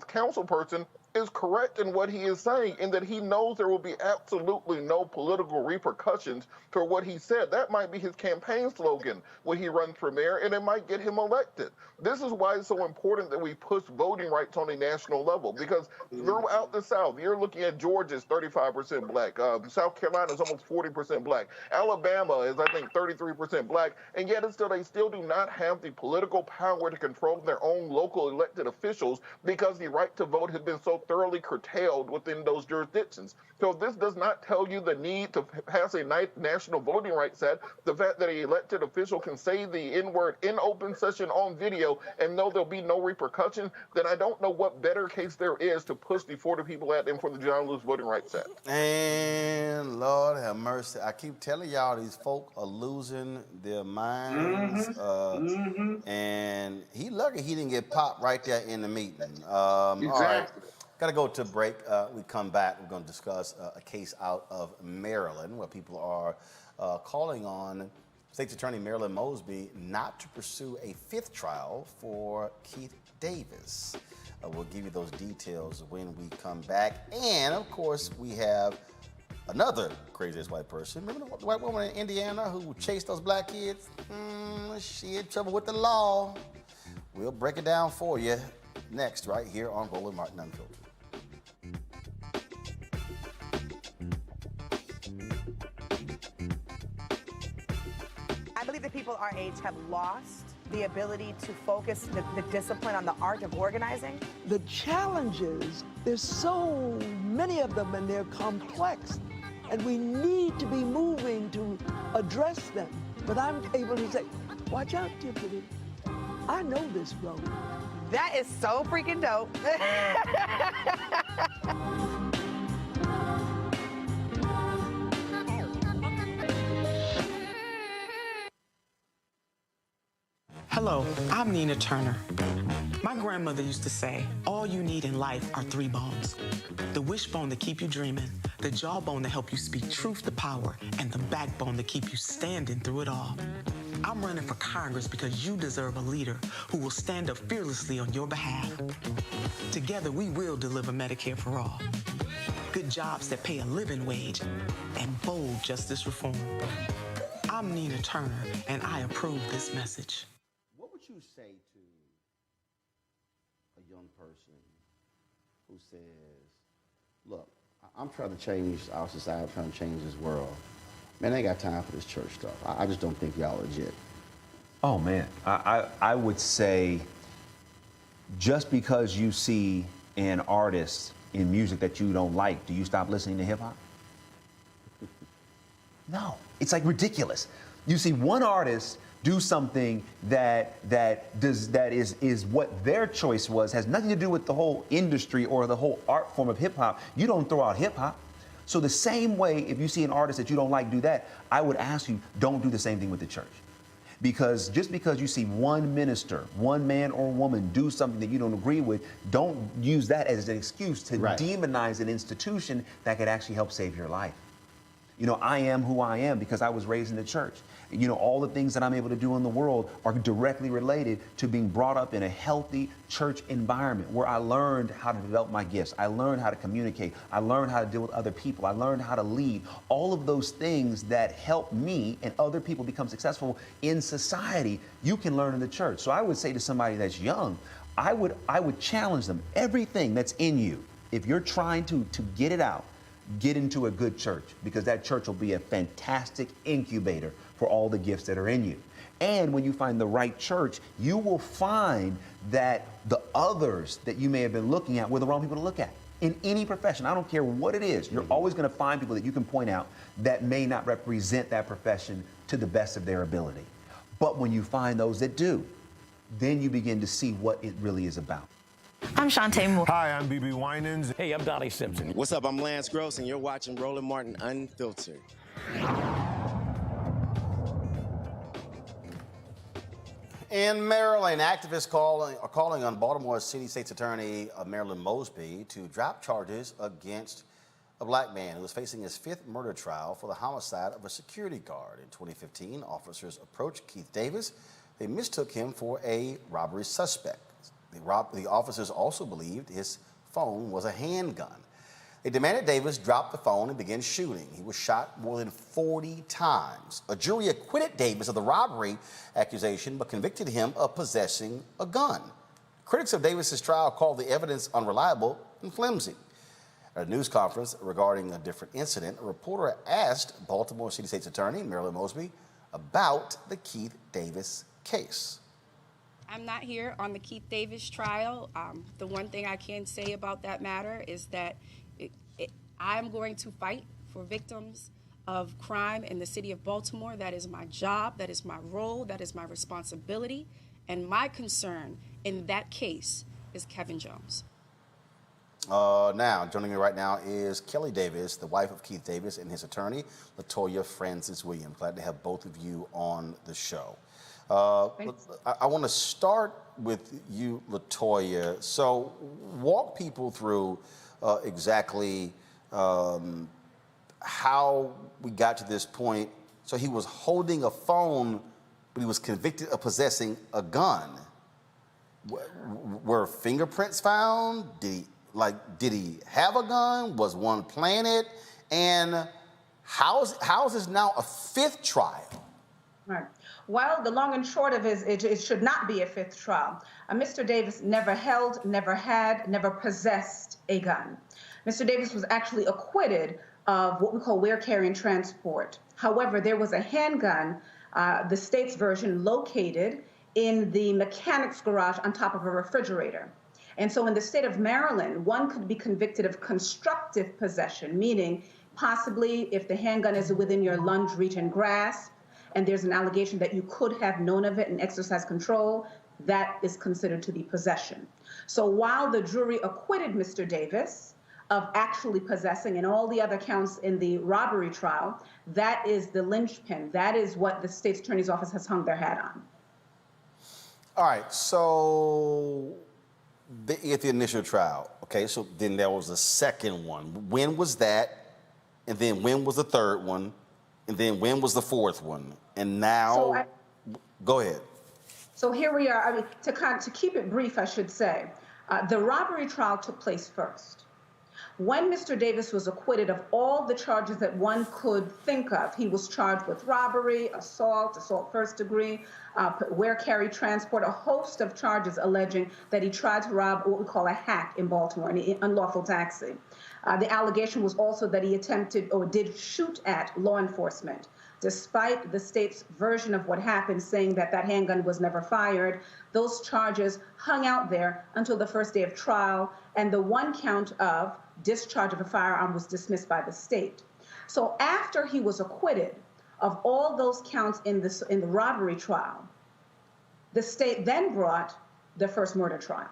council person is correct in what he is saying, in that he knows there will be absolutely no political repercussions for what he said. That might be his campaign slogan when he runs for mayor, and it might get him elected. This is why it's so important that we push voting rights on a national level, because throughout the South, you're looking at Georgia's 35% black, South Carolina's almost 40% black, Alabama is, I think, 33% black, and yet they still do not have the political power to control their own local elected officials because the right to vote has been so thoroughly curtailed within those jurisdictions. So this does not tell you the need to pass a national voting rights act. The fact that an elected official can say the N-word in open session on video and know there'll be no repercussion, then I don't know what better case there is to push the 40 people at them for the John Lewis Voting Rights Act. And Lord have mercy, I keep telling y'all these folk are losing their minds. And he lucky he didn't get popped right there in the meeting. Exactly. All right. Got to go to break. We come back. We're going to discuss a case out of Maryland where people are calling on State's Attorney Marilyn Mosby not to pursue a fifth trial for Keith Davis. We'll give you those details when we come back. And, of course, we have another crazy-ass white person. Remember the white woman in Indiana who chased those black kids? She in trouble with the law. We'll break it down for you next, right here on Roland Martin Unfiltered. I believe that people our age have lost the ability to focus the discipline on the art of organizing. The challenges, there's so many of them and they're complex, and we need to be moving to address them. But I'm able to say, watch out, Tiffany, I know this road. That is so freaking dope. Hello, I'm Nina Turner. My grandmother used to say, all you need in life are 3 bones. The wishbone to keep you dreaming, the jawbone to help you speak truth to power, and the backbone to keep you standing through it all. I'm running for Congress because you deserve a leader who will stand up fearlessly on your behalf. Together, we will deliver Medicare for all, good jobs that pay a living wage, and bold justice reform. I'm Nina Turner, and I approve this message. What would you say to a young person who says, look, I'm trying to change our society, I'm trying to change this world. Man, I ain't got time for this church stuff. I just don't think y'all legit. Oh, man. I would say just because you see an artist in music that you don't like, do you stop listening to hip hop? No. It's like ridiculous. You see one artist do something that is what their choice was, has nothing to do with the whole industry or the whole art form of hip hop. You don't throw out hip hop. So the same way, if you see an artist that you don't like do that, I would ask you, don't do the same thing with the church. Because just because you see one minister, one man or woman do something that you don't agree with, don't use that as an excuse to demonize an institution that could actually help save your life. You know, I am who I am because I was raised in the church. You know, all the things that I'm able to do in the world are directly related to being brought up in a healthy church environment where I learned how to develop my gifts. I learned how to communicate. I learned how to deal with other people. I learned how to lead. All of those things that help me and other people become successful in society, you can learn in the church. So I would say to somebody that's young, I would challenge them. Everything that's in you, if you're trying to get it out, get into a good church, because that church will be a fantastic incubator for all the gifts that are in you. And when you find the right church, you will find that the others that you may have been looking at were the wrong people to look at. In any profession, I don't care what it is, you're always going to find people that you can point out that may not represent that profession to the best of their ability. But when you find those that do, then you begin to see what it really is about. I'm Shantae Moore. Hi, I'm BB Winans. Hey, I'm Donnie Simpson. What's up? I'm Lance Gross, and you're watching Roland Martin Unfiltered. In Maryland, activists are calling on Baltimore City State's Attorney Marilyn Mosby to drop charges against a black man who was facing his 5th murder trial for the homicide of a security guard. In 2015, officers approached Keith Davis. They mistook him for a robbery suspect. The officers also believed his phone was a handgun. They demanded Davis drop the phone and begin shooting. He was shot more than 40 times. A jury acquitted Davis of the robbery accusation, but convicted him of possessing a gun. Critics of Davis's trial called the evidence unreliable and flimsy. At a news conference regarding a different incident, a reporter asked Baltimore City State's Attorney Marilyn Mosby about the Keith Davis case. I'm not here on the Keith Davis trial. The one thing I can say about that matter is that I'm going to fight for victims of crime in the city of Baltimore. That is my job, that is my role, that is my responsibility. And my concern in that case is Kevin Jones. Now, joining me right now is Kelly Davis, the wife of Keith Davis, and his attorney, Latoya Francis Williams. Glad to have both of you on the show. I want to start with you, Latoya. So walk people through exactly how we got to this point. So he was holding a phone, but he was convicted of possessing a gun. Were fingerprints found? Did he have a gun? Was one planted? And how is this now a 5th trial? Right. Well, the long and short of it should not be a 5th trial. Mr. Davis never held, never had, never possessed a gun. Mr. Davis was actually acquitted of what we call wear, carry, and transport. However, there was a handgun, the state's version, located in the mechanic's garage on top of a refrigerator. And so in the state of Maryland, one could be convicted of constructive possession, meaning possibly if the handgun is within your lunge, reach, and grasp, and there's an allegation that you could have known of it and exercised control, that is considered to be possession. So while the jury acquitted Mr. Davis of actually possessing and all the other counts in the robbery trial, that is the linchpin. That is what the state's attorney's office has hung their hat on. All right, so the initial trial. Okay, so then there was a second one. When was that? And then when was the third one? And then when was the fourth one? And now, go ahead. So here we are. I mean, to keep it brief, I should say, the robbery trial took place first. When Mr. Davis was acquitted of all the charges that one could think of, he was charged with robbery, assault first degree, wear, carry, transport, a host of charges alleging that he tried to rob what we call a hack in Baltimore, an unlawful taxi. The allegation was also that he attempted or did shoot at law enforcement. Despite the state's version of what happened, saying that that handgun was never fired, those charges hung out there until the first day of trial, and the one count of discharge of a firearm was dismissed by the state. So after he was acquitted of all those counts in the robbery trial, the state then brought the first murder trial.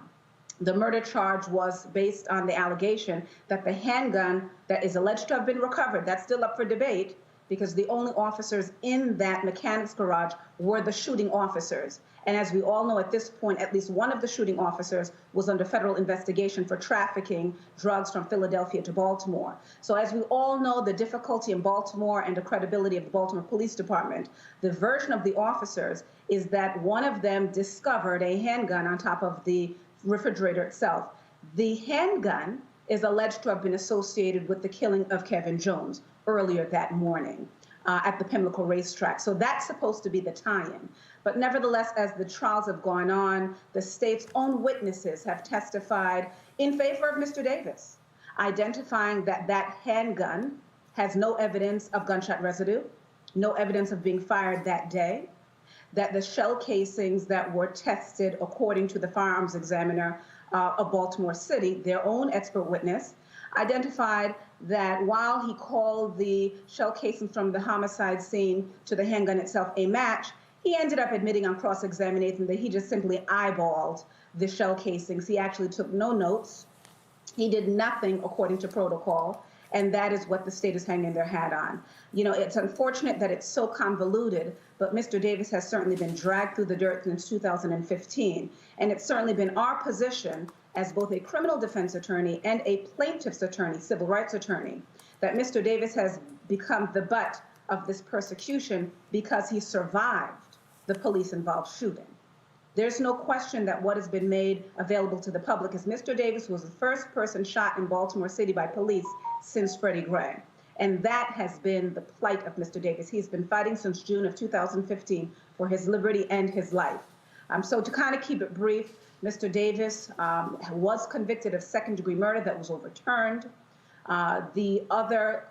The murder charge was based on the allegation that the handgun that is alleged to have been recovered, that's still up for debate, because the only officers in that mechanics garage were the shooting officers. And as we all know at this point, at least one of the shooting officers was under federal investigation for trafficking drugs from Philadelphia to Baltimore. So as we all know, the difficulty in Baltimore and the credibility of the Baltimore Police Department, the version of the officers is that one of them discovered a handgun on top of the refrigerator itself. The handgun is alleged to have been associated with the killing of Kevin Jones earlier that morning at the Pimlico racetrack. So that's supposed to be the tie-in. But nevertheless, as the trials have gone on, the state's own witnesses have testified in favor of Mr. Davis, identifying that that handgun has no evidence of gunshot residue, no evidence of being fired that day, that the shell casings that were tested according to the firearms examiner of Baltimore City, their own expert witness, identified that while he called the shell casings from the homicide scene to the handgun itself a match, he ended up admitting on cross-examination that he just simply eyeballed the shell casings. He actually took no notes. He did nothing according to protocol, and that is what the state is hanging their hat on. You know, it's unfortunate that it's so convoluted, but Mr. Davis has certainly been dragged through the dirt since 2015, and it's certainly been our position as both a criminal defense attorney and a plaintiff's attorney, civil rights attorney, that Mr. Davis has become the butt of this persecution because he survived the police-involved shooting. There's no question that what has been made available to the public is Mr. Davis was the first person shot in Baltimore City by police since Freddie Gray. And that has been the plight of Mr. Davis. He's been fighting since June of 2015 for his liberty and his life. So to kind of keep it brief, Mr. Davis was convicted of second-degree murder that was overturned. The other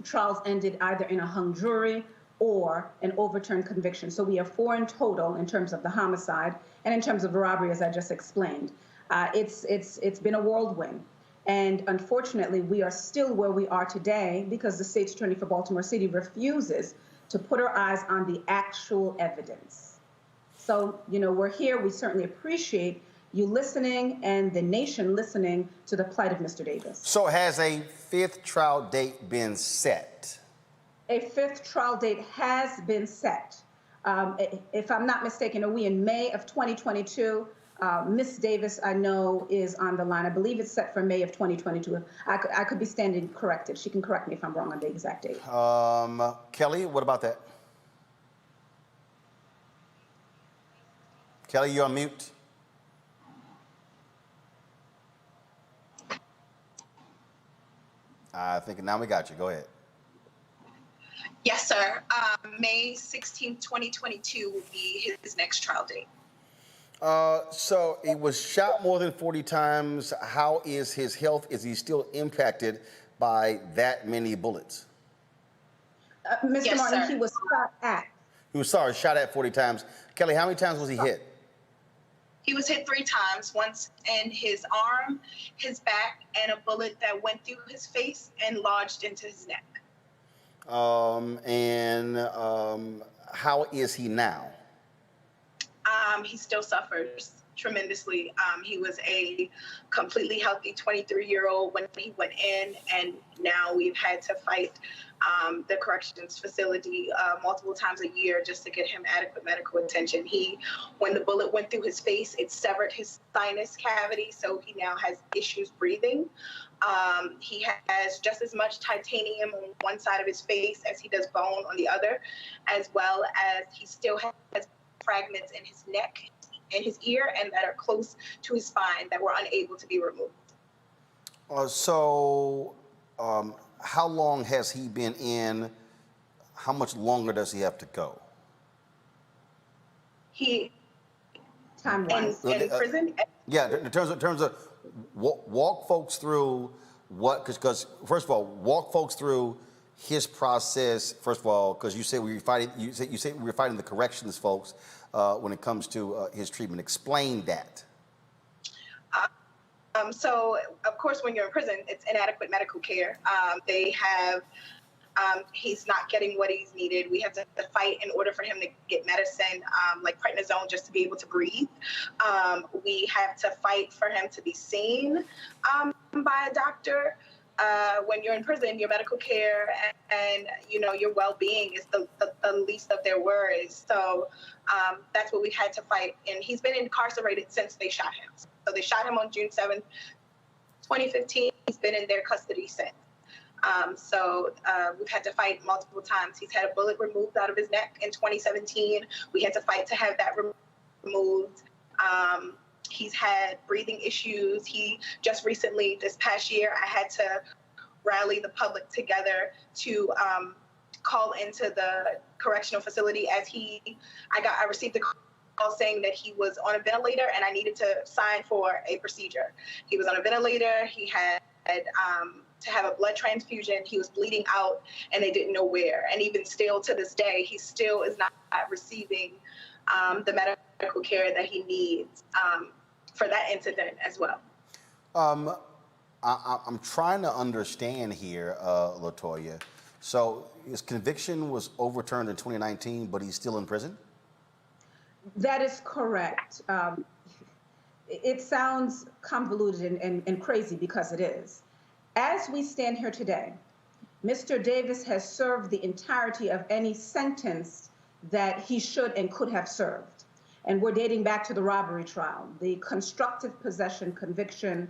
trials ended either in a hung jury or an overturned conviction. So we have 4 in total in terms of the homicide, and in terms of the robbery, as I just explained. It's been a whirlwind. And unfortunately, we are still where we are today because the state's attorney for Baltimore City refuses to put her eyes on the actual evidence. So, you know, we're here. We certainly appreciate you listening and the nation listening to the plight of Mr. Davis. So has a 5th trial date been set? A 5th trial date has been set. If I'm not mistaken, are we in May of 2022? Ms. Davis, I know, is on the line. I believe it's set for May of 2022. I could be standing corrected. She can correct me if I'm wrong on the exact date. Kelly, what about that? Kelly, you're on mute. I think now we got you. Go ahead. Yes, sir. May 16th, 2022 will be his next trial date. So he was shot more than 40 times. How is his health? Is he still impacted by that many bullets? Mr. Yes, Martin, sir. he was shot at. He was shot at 40 times. Kelly, how many times was he hit? He was hit 3 times, once in his arm, his back, and a bullet that went through his face and lodged into his neck. How is he now? He still suffers tremendously. He was a completely healthy 23-year-old when he went in, and now we've had to fight the corrections facility multiple times a year just to get him adequate medical attention. When the bullet went through his face, it severed his sinus cavity, so he now has issues breathing. He has just as much titanium on one side of his face as he does bone on the other, as well as he still has fragments in his neck and his ear and that are close to his spine that were unable to be removed. How long has he been in? How much longer does he have to go? Time-wise. In prison? Yeah, in terms of walk folks through because first of all, walk folks through his process. First of all, because you say we were fighting the corrections folks when it comes to his treatment. Explain that. So, of course, when you're in prison, it's inadequate medical care. He's not getting what he's needed. We have to fight in order for him to get medicine, like prednisone, just to be able to breathe. We have to fight for him to be seen by a doctor. When you're in prison, your medical care and your well-being is the least of their worries. So that's what we've had to fight. And he's been incarcerated since they shot him. So they shot him on June 7th, 2015. He's been in their custody since. We've had to fight multiple times. He's had a bullet removed out of his neck in 2017. We had to fight to have that removed. He's had breathing issues. He just recently, this past year, I had to rally the public together to call into the correctional facility as I received a call saying that he was on a ventilator and I needed to sign for a procedure. He was on a ventilator. He had to have a blood transfusion. He was bleeding out and they didn't know where. And even still to this day, he still is not receiving the medical care that he needs for that incident as well. I'm trying to understand here, LaToya. So his conviction was overturned in 2019, but he's still in prison? That is correct. It sounds convoluted and crazy because it is. As we stand here today, Mr. Davis has served the entirety of any sentence that he should and could have served. And we're dating back to the robbery trial, the constructive possession conviction.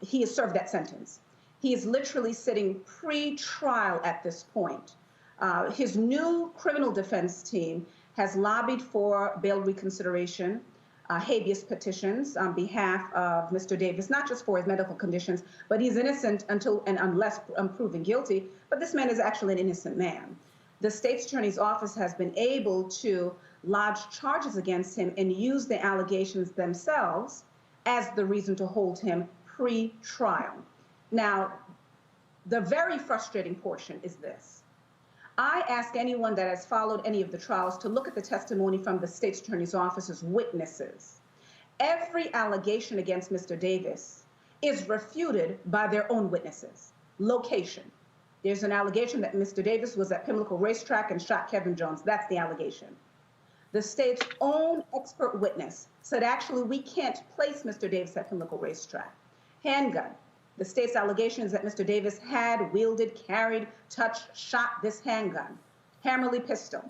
He has served that sentence. He is literally sitting pre-trial at this point. His new criminal defense team has lobbied for bail reconsideration, habeas petitions on behalf of Mr. Davis, not just for his medical conditions, but he's innocent until and unless proven guilty. But this man is actually an innocent man. The state's attorney's office has been able to lodge charges against him and use the allegations themselves as the reason to hold him pre-trial. Now, the very frustrating portion is this. I ask anyone that has followed any of the trials to look at the testimony from the state's attorney's office's witnesses. Every allegation against Mr. Davis is refuted by their own witnesses. Location. There's an allegation that Mr. Davis was at Pimlico Racetrack and shot Kevin Jones. That's the allegation. The state's own expert witness said, actually, we can't place Mr. Davis at Pimlico Racetrack. Handgun. The state's allegation is that Mr. Davis had wielded, carried, touched, shot this handgun. Hammerly pistol.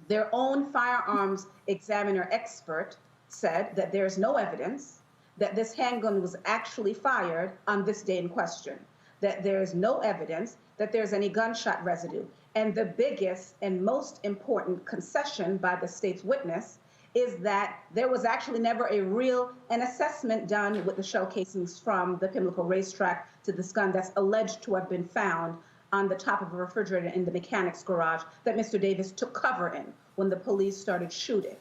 Their own firearms examiner expert said that there's no evidence that this handgun was actually fired on this day in question, that there is no evidence that there's any gunshot residue. And the biggest and most important concession by the state's witness is that there was actually never an assessment done with the shell casings from the Pimlico Racetrack to this gun that's alleged to have been found on the top of a refrigerator in the mechanics garage that Mr. Davis took cover in when the police started shooting.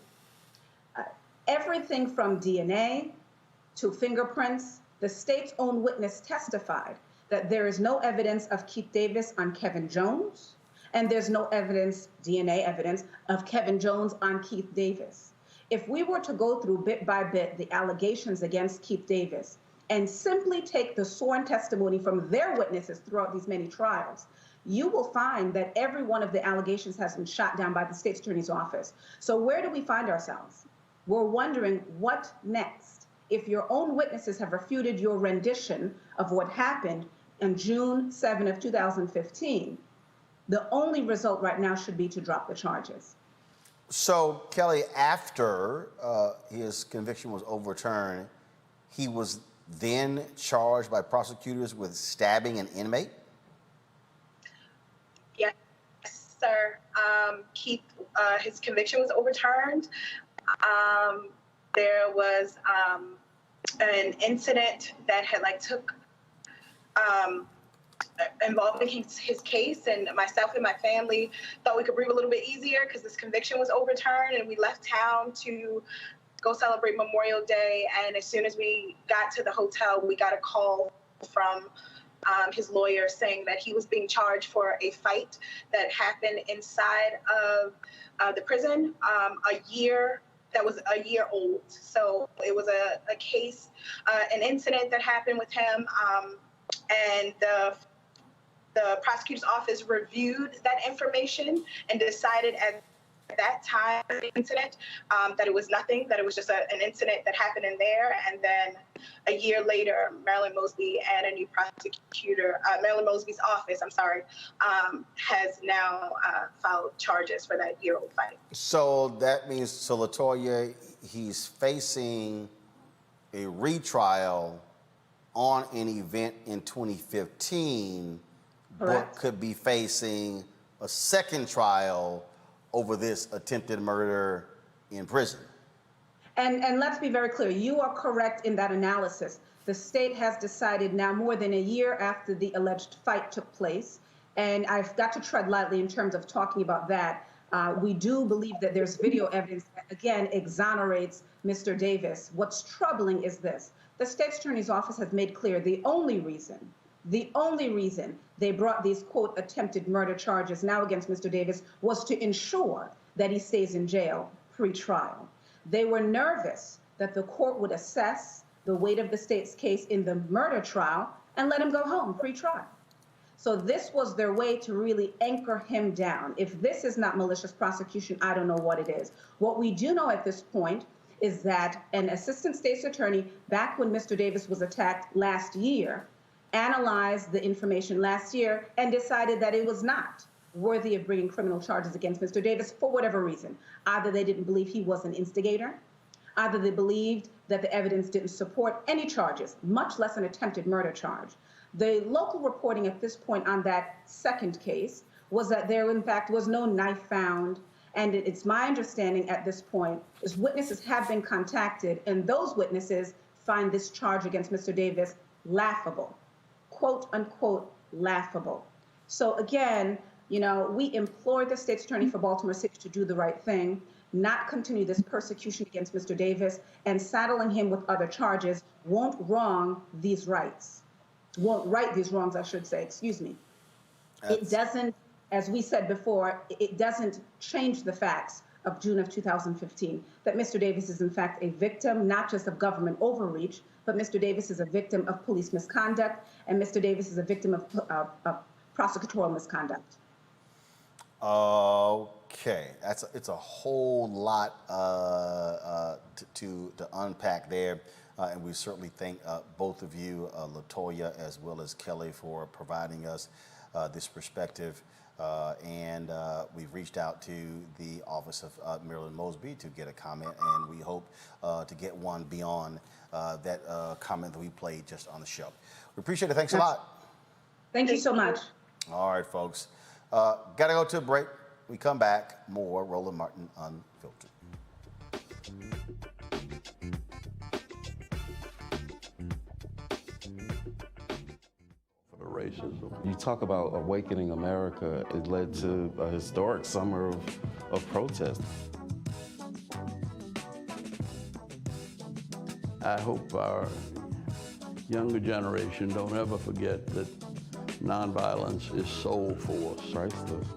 Everything from DNA to fingerprints, the state's own witness testified that there is no evidence of Keith Davis on Kevin Jones, and there's no evidence, DNA evidence, of Kevin Jones on Keith Davis. If we were to go through bit by bit the allegations against Keith Davis and simply take the sworn testimony from their witnesses throughout these many trials, you will find that every one of the allegations has been shot down by the state's attorney's office. So where do we find ourselves? we're wondering what next. If your own witnesses have refuted your rendition of what happened on June 7 of 2015, the only result right now should be to drop the charges. So, Kelly, after his conviction was overturned, he was then charged by prosecutors with stabbing an inmate? Yes, sir. Keith, his conviction was overturned. There was an incident that had took involving his case, and myself and my family thought we could breathe a little bit easier because this conviction was overturned, and we left town to go celebrate Memorial Day. And as soon as we got to the hotel, we got a call from his lawyer saying that he was being charged for a fight that happened inside of the prison that was a year old. So it was a case, an incident that happened with him, and the prosecutor's office reviewed that information and decided at that time, the incident, that it was nothing, that it was just an incident that happened in there. And then a year later, Marilyn Mosby and a new prosecutor, Marilyn Mosby's office, has now filed charges for that year-old fight. So that means, LaToya, he's facing a retrial on an event in 2015, Correct. but could be facing a second trial over this attempted murder in prison. And let's be very clear, you are correct in that analysis. The state has decided now, more than a year after the alleged fight took place, and I've got to tread lightly in terms of talking about that. We do believe that there's video evidence that, again, exonerates Mr. Davis. What's troubling is this. The state's attorney's office has made clear the only reason they brought these, quote, attempted murder charges now against Mr. Davis was to ensure that he stays in jail pre-trial. They were nervous that the court would assess the weight of the state's case in the murder trial and let him go home pre-trial. So this was their way to really anchor him down. If this is not malicious prosecution, I don't know what it is. What we do know at this point is that an assistant state's attorney, back when Mr. Davis was attacked last year, analyzed the information last year and decided that it was not worthy of bringing criminal charges against Mr. Davis for whatever reason. Either they didn't believe he was an instigator, either they believed that the evidence didn't support any charges, much less an attempted murder charge. The local reporting at this point on that second case was that there, in fact, was no knife found. And it's my understanding at this point is witnesses have been contacted, and those witnesses find this charge against Mr. Davis laughable, quote unquote laughable. So again, we implore the state's attorney for Baltimore City to do the right thing, not continue this persecution against Mr. Davis, and saddling him with other charges won't right these wrongs, I should say, excuse me. It doesn't, as we said before, it doesn't change the facts of June of 2015, that Mr. Davis is in fact a victim, not just of government overreach, but Mr. Davis is a victim of police misconduct, and Mr. Davis is a victim of prosecutorial misconduct. Okay, it's a whole lot to unpack there, and we certainly thank both of you, LaToya as well as Kelly, for providing us this perspective. And we've reached out to the office of Marilyn Mosby to get a comment, and we hope to get one beyond that comment that we played just on the show. We appreciate it. Thanks a lot. Thank you so much. All right, folks. Got to go to a break. We come back, more Roland Martin Unfiltered. Racism. You talk about awakening America. It led to a historic summer of protest. I hope our younger generation don't ever forget that nonviolence is soul force. Priceless.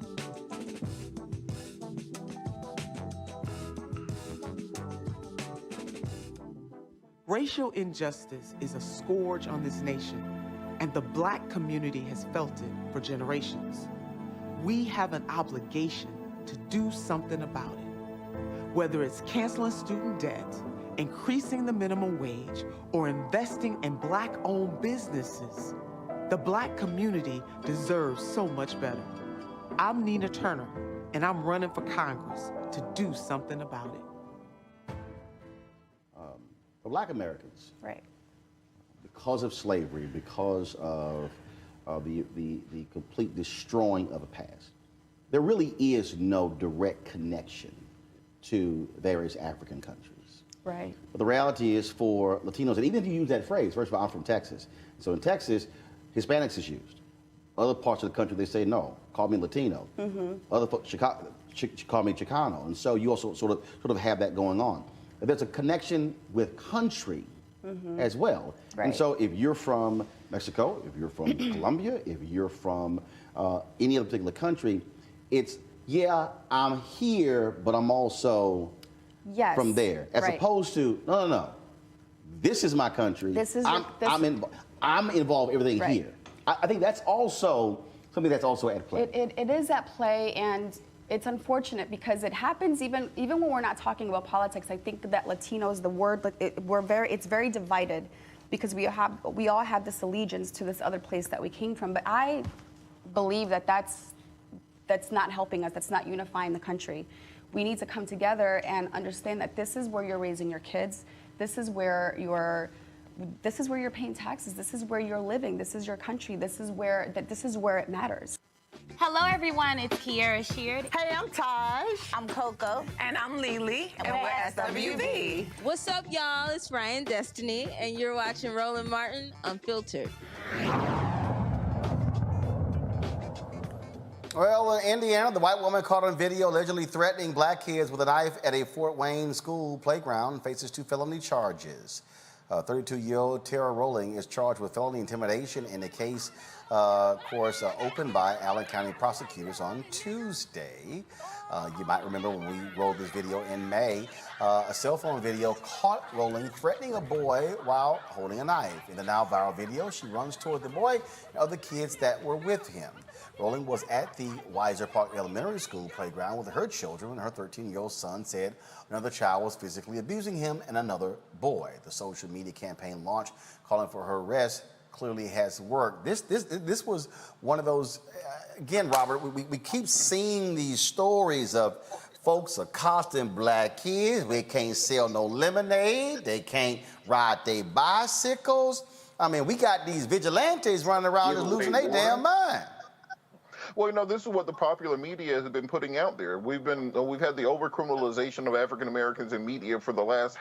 Racial injustice is a scourge on this nation, and the Black community has felt it for generations. We have an obligation to do something about it. Whether it's canceling student debt, increasing the minimum wage, or investing in Black-owned businesses, the Black community deserves so much better. I'm Nina Turner, and I'm running for Congress to do something about it. For Black Americans, Right. because of slavery, because of the complete destroying of the past, there really is no direct connection to various African countries. Right. But the reality is for Latinos, and even if you use that phrase, first of all, I'm from Texas. So in Texas, Hispanics is used. Other parts of the country, they say, no, call me Latino. Other folks, call me Chicano. And so you also sort of have that going on. But there's a connection with country as well. Right. And so if you're from Mexico, if you're from Colombia, if you're from any other particular country, it's, yeah, I'm here, but I'm also from there. As opposed to, no. This is my country. This is I'm involved in everything here. I think that's also something that's also at play. It is at play, and it's unfortunate because it happens even when we're not talking about politics. I think that Latinos, the word, it's very divided because we all have this allegiance to this other place that we came from. But I believe that that's not helping us. That's not unifying the country. We need to come together and understand that this is where you're raising your kids. This is where you're paying taxes. This is where you're living. This is your country. This is where it matters. Hello, everyone. It's Kiara Sheard. Hey, I'm Taj. I'm Coco. And I'm Lily. And we're SWV. What's up, y'all? It's Ryan Destiny, and you're watching Roland Martin Unfiltered. Well, in Indiana, the white woman caught on video allegedly threatening Black kids with a knife at a Fort Wayne school playground faces 2 felony charges. 32-year-old Terra Roling is charged with felony intimidation in a case, opened by Allen County prosecutors on Tuesday. You might remember when we rolled this video in May, a cell phone video caught Roling threatening a boy while holding a knife. In the now viral video, she runs toward the boy and other kids that were with him. Roling was at the Weiser Park Elementary School playground with her children when her 13-year-old son said another child was physically abusing him and another boy. The social media campaign launched calling for her arrest clearly has worked. This was one of those, again, Robert, we keep seeing these stories of folks accosting Black kids. They can't sell no lemonade. They can't ride their bicycles. I mean, we got these vigilantes running around just losing their damn mind. Well, this is what the popular media has been putting out there. We've had the over-criminalization of African Americans in media for the last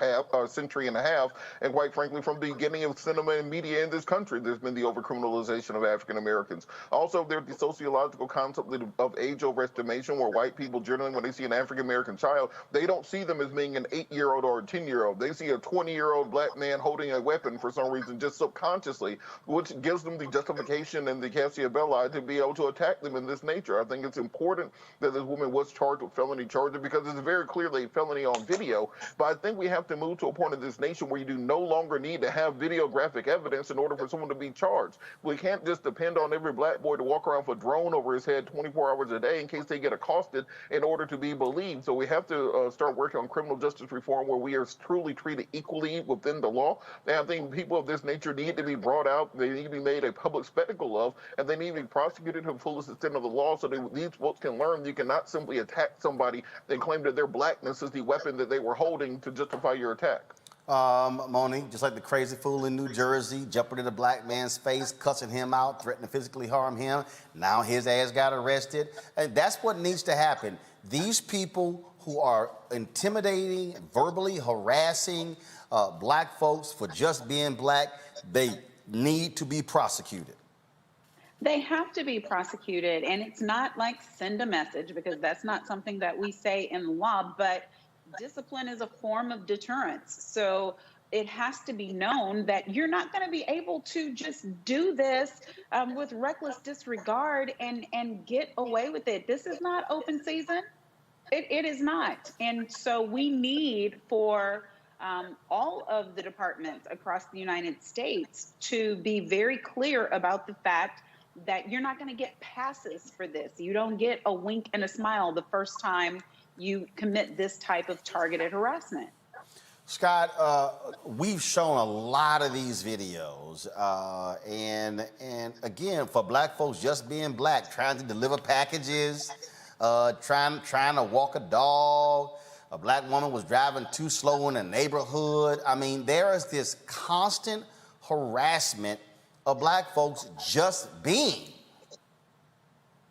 century and a half, and quite frankly, from the beginning of cinema and media in this country, there's been the over-criminalization of African Americans. Also, there's the sociological concept of age overestimation, where white people generally, when they see an African American child, they don't see them as being an 8-year-old or a 10-year-old. They see a 20-year-old Black man holding a weapon for some reason, just subconsciously, which gives them the justification and the casus belli to be able to attack them in this nature. I think it's important that this woman was charged with felony charges because it's very clearly a felony on video. But I think we have to move to a point in this nation where you do no longer need to have videographic evidence in order for someone to be charged. We can't just depend on every Black boy to walk around with a drone over his head 24 hours a day in case they get accosted in order to be believed. So we have to start working on criminal justice reform where we are truly treated equally within the law. And I think people of this nature need to be brought out. They need to be made a public spectacle of, and they need to be prosecuted to the fullest extent of the law so that these folks can learn you cannot simply attack somebody and claim that their Blackness is the weapon that they were holding to justify your attack. Monique, just like the crazy fool in New Jersey, jumping in a Black man's face, cussing him out, threatening to physically harm him. Now his ass got arrested. And that's what needs to happen. These people who are intimidating, verbally harassing Black folks for just being Black, they need to be prosecuted. They have to be prosecuted, and it's not like send a message, because that's not something that we say in law, but discipline is a form of deterrence. So it has to be known that you're not going to be able to just do this with reckless disregard and get away with it. This is not open season. It is not. And so we need for all of the departments across the United States to be very clear about the fact that you're not going to get passes for this. You don't get a wink and a smile the first time you commit this type of targeted harassment. Scott, we've shown a lot of these videos, and again, for black folks just being black, trying to deliver packages, trying to walk a dog. A black woman was driving too slow in a neighborhood. I mean, there is this constant harassment of black folks just being.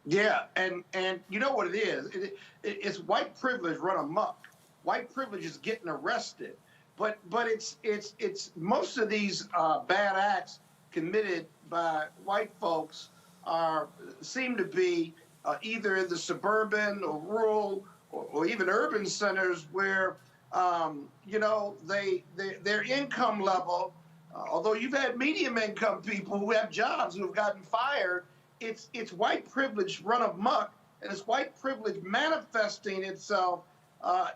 Yeah, and you know what it is? It's white privilege run amok. White privilege is getting arrested. But it's most of these bad acts committed by white folks seem to be either in the suburban or rural or even urban centers where you know their income level, although you've had medium income people who have jobs who have gotten fired, it's white privilege run amok, and it's white privilege manifesting itself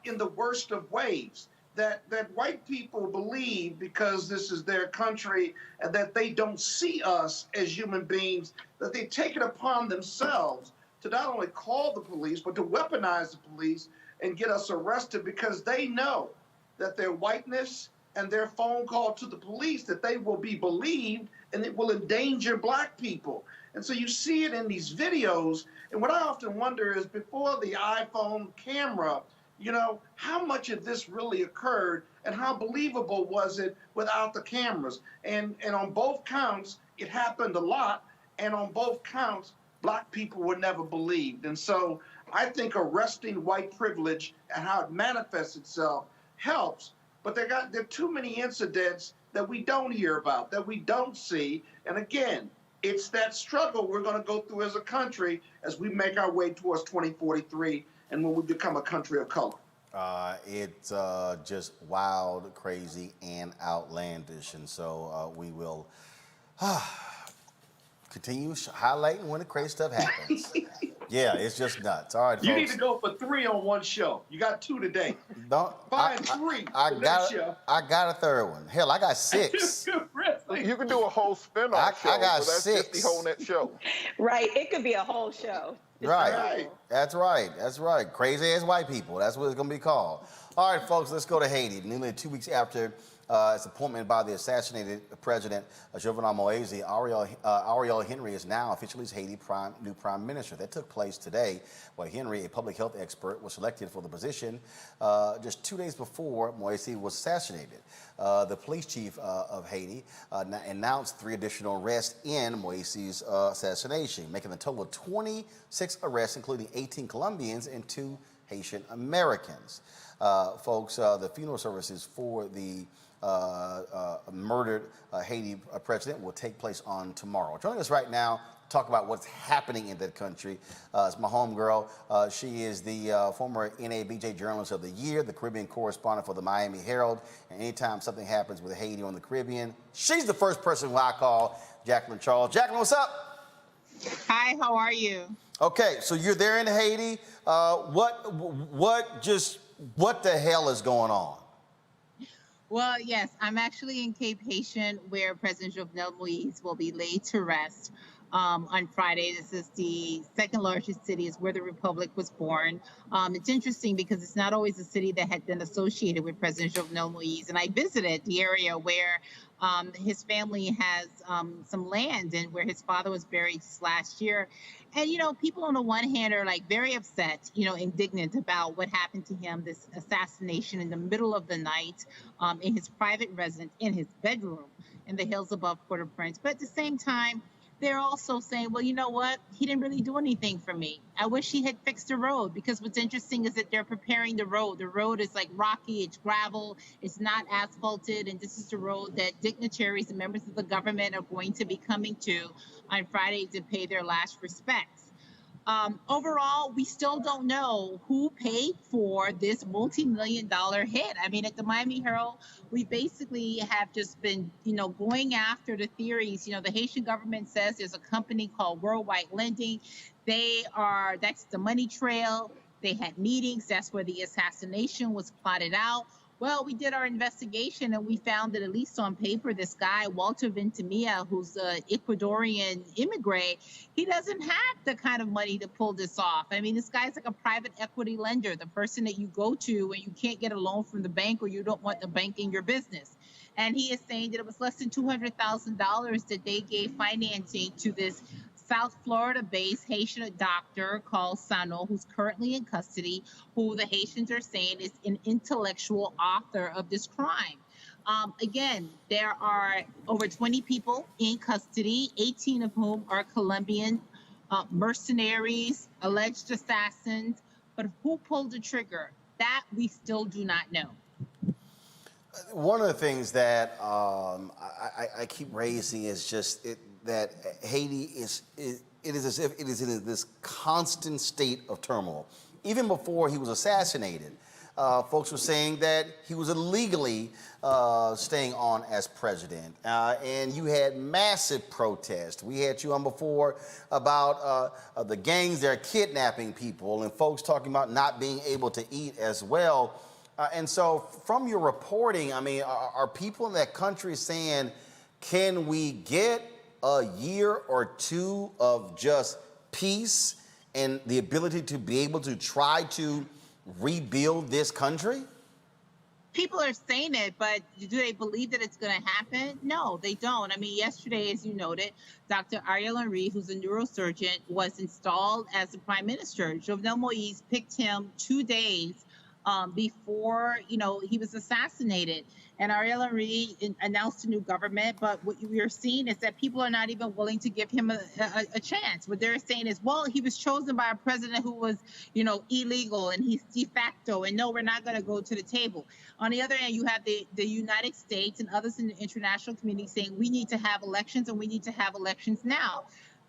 in the worst of ways. That white people believe because this is their country and that they don't see us as human beings, that they take it upon themselves to not only call the police, but to weaponize the police and get us arrested because they know that their whiteness and their phone call to the police, that they will be believed and it will endanger black people. And so you see it in these videos. And what I often wonder is before the iPhone camera, you know, how much of this really occurred and how believable was it without the cameras? And on both counts, it happened a lot. And on both counts, black people were never believed. And so I think arresting white privilege and how it manifests itself helps. But there are too many incidents that we don't hear about, that we don't see. And again, it's that struggle we're going to go through as a country as we make our way towards 2043 and when we become a country of color. It's just wild, crazy, and outlandish. And so we will continue highlighting when the crazy stuff happens. Yeah, it's just nuts. All right, folks. You need to go for 3 on one show. You got 2 today. Find 3 I got a third one. Hell, I got 6. You can do a whole spin-off show. I got so that's 6. just the whole net show. Right. It could be a whole show. Right. That's right. That's right. Crazy ass white people. That's what it's going to be called. All right, folks, let's go to Haiti. Nearly 2 weeks after its appointment by the assassinated President Jovenel Moise, Ariel Henry is now officially Haiti's new prime minister. That took place today, where Henry, a public health expert, was selected for the position just 2 days before Moise was assassinated. The police chief of Haiti announced 3 additional arrests in Moise's assassination, making a total of 26 arrests, including 18 Colombians and 2 Haitian Americans. Folks, the funeral services for the murdered Haiti president will take place on tomorrow. Joining us right now to talk about what's happening in that country is my homegirl. She is the former NABJ Journalist of the Year, the Caribbean correspondent for the Miami Herald. And anytime something happens with Haiti on the Caribbean, she's the first person who I call, Jacqueline Charles. Jacqueline, what's up? Hi, how are you? Okay, so you're there in Haiti. What the hell is going on? Well, yes, I'm actually in Cape Haitian, where President Jovenel Moise will be laid to rest on Friday. This is the second largest city. It's where the Republic was born. It's interesting because it's not always a city that had been associated with President Jovenel Moise. And I visited the area where his family has some land and where his father was buried last year. And, you know, people on the one hand are like very upset, you know, indignant about what happened to him, this assassination in the middle of the night in his private residence, in his bedroom in the hills above Port-au-Prince. But at the same time, they're also saying, well, you know what? He didn't really do anything for me. I wish he had fixed the road, because what's interesting is that they're preparing the road. The road is like rocky, it's gravel, it's not asphalted. And this is the road that dignitaries and members of the government are going to be coming to on Friday to pay their last respects. Overall, we still don't know who paid for this multi-million-dollar hit. I mean, at the Miami Herald, we basically have just been, you know, going after the theories. You know, the Haitian government says there's a company called Worldwide Lending. That's the money trail. They had meetings. That's where the assassination was plotted out. Well, we did our investigation and we found that, at least on paper, this guy, Walter Ventimilla, who's an Ecuadorian immigrant, he doesn't have the kind of money to pull this off. I mean, this guy's like a private equity lender, the person that you go to when you can't get a loan from the bank or you don't want the bank in your business. And he is saying that it was less than $200,000 that they gave financing to this South Florida-based Haitian doctor called Sano, who's currently in custody, who the Haitians are saying is an intellectual author of this crime. Again, there are over 20 people in custody, 18 of whom are Colombian mercenaries, alleged assassins. But who pulled the trigger? That we still do not know. One of the things that I keep raising is just that Haiti is as if it is in this constant state of turmoil. Even before he was assassinated, folks were saying that he was illegally staying on as president. And you had massive protests. We had you on before about the gangs that are kidnapping people and folks talking about not being able to eat as well. And so from your reporting, I mean, are people in that country saying, can we get a year or two of just peace and the ability to be able to try to rebuild this country? People are saying it, but do they believe that it's going to happen? No, they don't. I mean, yesterday, as you noted, Dr. Ariel Henry, who's a neurosurgeon, was installed as the prime minister. Jovenel Moïse picked him 2 days before, he was assassinated. And Ariel Henry announced a new government, but what we are seeing is that people are not even willing to give him a chance. What they're saying is, well, he was chosen by a president who was, illegal and he's de facto, and no, we're not going to go to the table. On the other hand, you have the United States and others in the international community saying we need to have elections and we need to have elections now.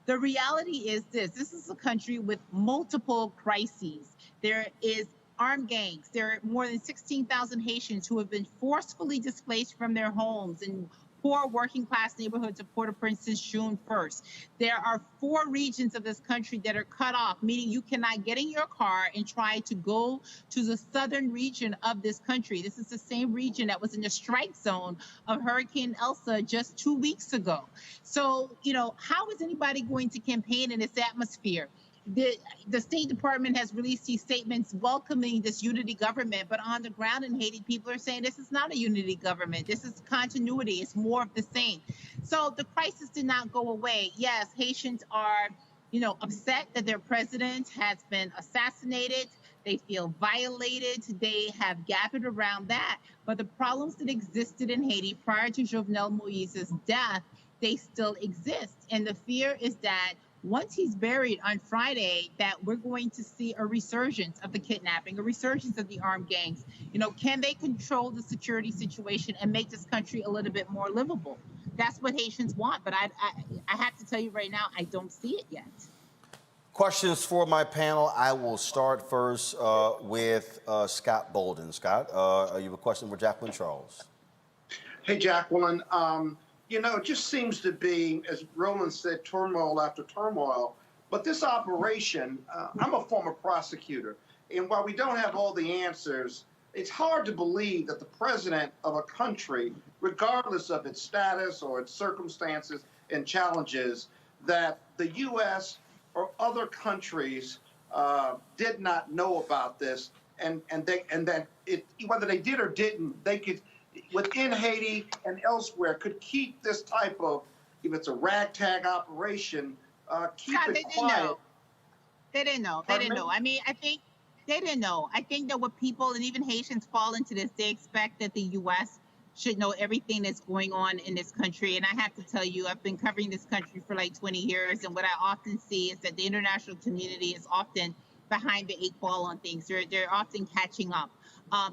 The reality is this is a country with multiple crises. There is armed gangs. There are more than 16,000 Haitians who have been forcefully displaced from their homes in poor working class neighborhoods of Port-au-Prince since June 1st. There are 4 regions of this country that are cut off, meaning you cannot get in your car and try to go to the southern region of this country. This is the same region that was in the strike zone of Hurricane Elsa just 2 weeks ago. So, how is anybody going to campaign in this atmosphere? The State Department has released these statements welcoming this unity government, but on the ground in Haiti, people are saying this is not a unity government. This is continuity. It's more of the same. So the crisis did not go away. Yes, Haitians are, upset that their president has been assassinated. They feel violated. They have gathered around that. But the problems that existed in Haiti prior to Jovenel Moïse's death, they still exist. And the fear is that once he's buried on Friday, that we're going to see a resurgence of the kidnapping, a resurgence of the armed gangs. Can they control the security situation and make this country a little bit more livable? That's what Haitians want. But I have to tell you right now, I don't see it yet. Questions for my panel. I will start first with Scott Bolden. Scott, you have a question for Jacqueline Charles? Hey, Jacqueline. It just seems to be, as Roland said, turmoil after turmoil. But this operation, I'm a former prosecutor, and while we don't have all the answers, it's hard to believe that the president of a country, regardless of its status or its circumstances and challenges, that the U.S. or other countries did not know about this, and that whether they did or didn't, they could, within Haiti and elsewhere, could keep this type of, if it's a ragtag operation, keep it quiet. They didn't know. They didn't know. I mean, I think they didn't know. I think that what people, and even Haitians, fall into this, they expect that the U.S. should know everything that's going on in this country. And I have to tell you, I've been covering this country for like 20 years, and what I often see is that the international community is often behind the 8 ball on things. They're often catching up.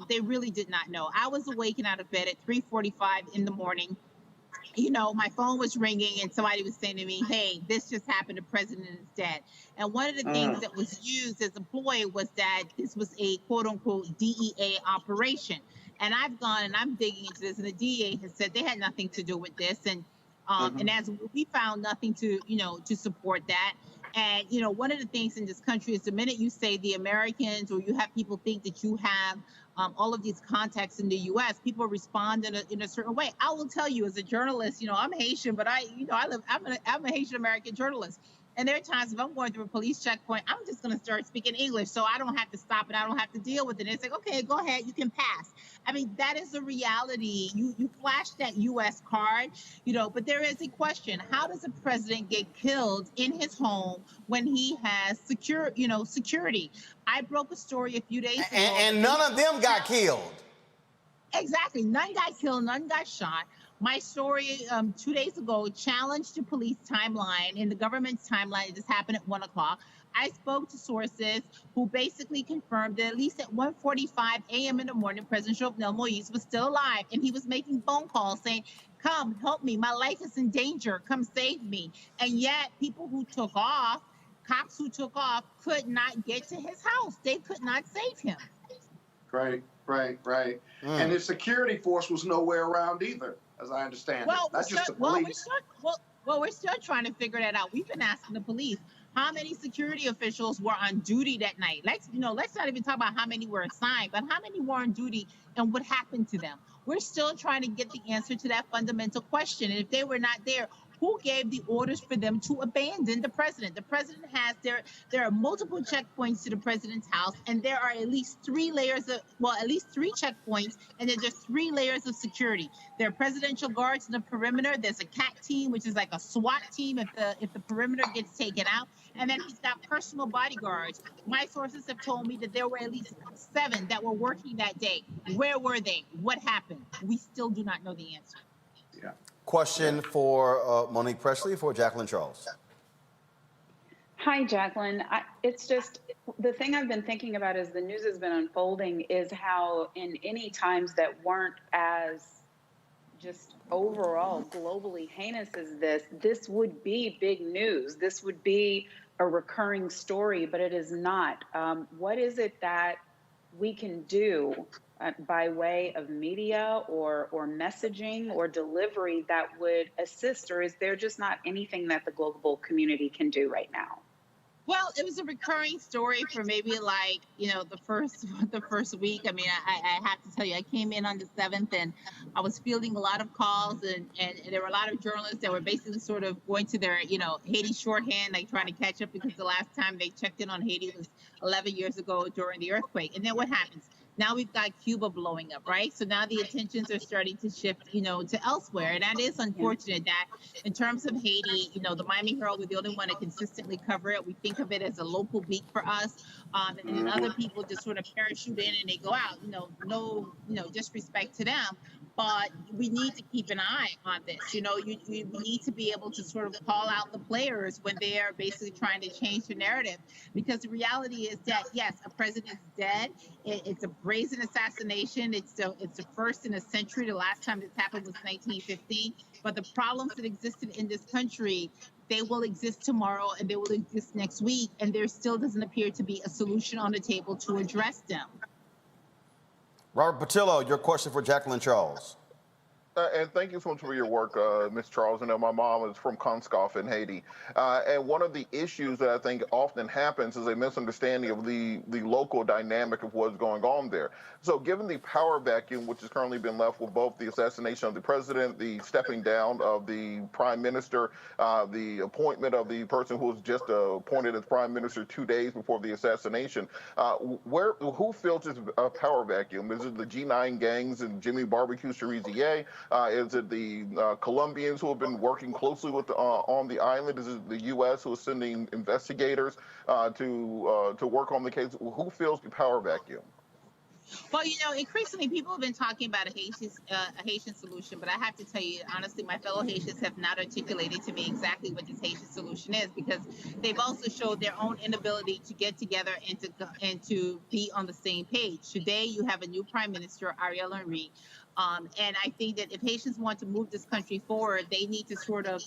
They really did not know. I was awakened out of bed at 3:45 in the morning. My phone was ringing and somebody was saying to me, hey, this just happened, the president is dead. And one of the things that was used as a ploy was that this was a quote unquote DEA operation. And I've gone and I'm digging into this, and the DEA has said they had nothing to do with this. And as we found nothing to support that. And, one of the things in this country is the minute you say the Americans, or you have people think that you have all of these contacts in the U.S., people respond in a certain way. I will tell you, as a journalist, I'm Haitian, but I'm a Haitian American journalist. And there are times if I'm going through a police checkpoint, I'm just going to start speaking English so I don't have to stop and I don't have to deal with it. It's like, okay, go ahead, you can pass. I mean, that is a reality. You flash that U.S. card, but there is a question. How does a president get killed in his home when he has security? I broke a story a few days ago. And none of them got killed. Exactly. None got killed, none got shot. My story 2 days ago challenged the police timeline in the government's timeline. This happened at 1 o'clock. I spoke to sources who basically confirmed that at least at 1:45 a.m. in the morning, President Jovenel Moise was still alive, and he was making phone calls saying, "Come, help me. My life is in danger. Come save me." And yet people who took off, cops who took off, could not get to his house. They could not save him. Right. And his security force was nowhere around either, as I understand it. Not just the police. We're still trying to figure that out. We've been asking the police how many security officials were on duty that night. Let's not even talk about how many were assigned, but how many were on duty and what happened to them. We're still trying to get the answer to that fundamental question. And if they were not there, who gave the orders for them to abandon the president? The president has there are multiple checkpoints to the president's house, and there are at least three checkpoints, and then there's 3 layers of security. There are presidential guards in the perimeter. There's a CAT team, which is like a SWAT team if the perimeter gets taken out, and then he's got personal bodyguards. My sources have told me that there were at least 7 that were working that day. Where were they? What happened? We still do not know the answer. Yeah. Question for Monique Presley for Jacqueline Charles. Hi, Jacqueline. It's just the thing I've been thinking about as the news has been unfolding is how in any times that weren't as just overall globally heinous as this would be big news. This would be a recurring story, but it is not. What is it that we can do by way of media or messaging or delivery that would assist, or is there just not anything that the global community can do right now? Well, it was a recurring story for maybe the first week. I mean, I have to tell you, I came in on the 7th and I was fielding a lot of calls and there were a lot of journalists that were basically sort of going to their, Haiti shorthand, like trying to catch up because the last time they checked in on Haiti was 11 years ago during the earthquake. And then what happens? Now we've got Cuba blowing up, right? So now the attentions are starting to shift, to elsewhere. And that is unfortunate that in terms of Haiti, the Miami Herald, we're the only one that consistently cover it. We think of it as a local beat for us. And then other people just sort of parachute in and they go out, no disrespect to them. But we need to keep an eye on this. You need to be able to sort of call out the players when they are basically trying to change the narrative. Because the reality is that, yes, a president's dead. It's a brazen assassination. It's the first in a century. The last time this happened was 1915. But the problems that existed in this country, they will exist tomorrow and they will exist next week. And there still doesn't appear to be a solution on the table to address them. Robert Patillo, your question for Jacqueline Charles. And thank you so much for your work, Ms. Charles. I know my mom is from Conscoff in Haiti. And one of the issues that I think often happens is a misunderstanding of the local dynamic of what's going on there. So given the power vacuum, which has currently been left with both the assassination of the president, the stepping down of the prime minister, the appointment of the person who was just appointed as prime minister 2 days before the assassination, who fills this power vacuum? Is it the G9 gangs and Jimmy Barbecue Cherizier? Is it the Colombians who have been working closely with on the island? Is it the U.S. who is sending investigators to work on the case? Who fills the power vacuum? Well, increasingly people have been talking about a Haitian solution, but I have to tell you, honestly, my fellow Haitians have not articulated to me exactly what this Haitian solution is, because they've also showed their own inability to get together and to be on the same page. Today, you have a new prime minister, Ariel Henry, and I think that if Haitians want to move this country forward, they need to sort of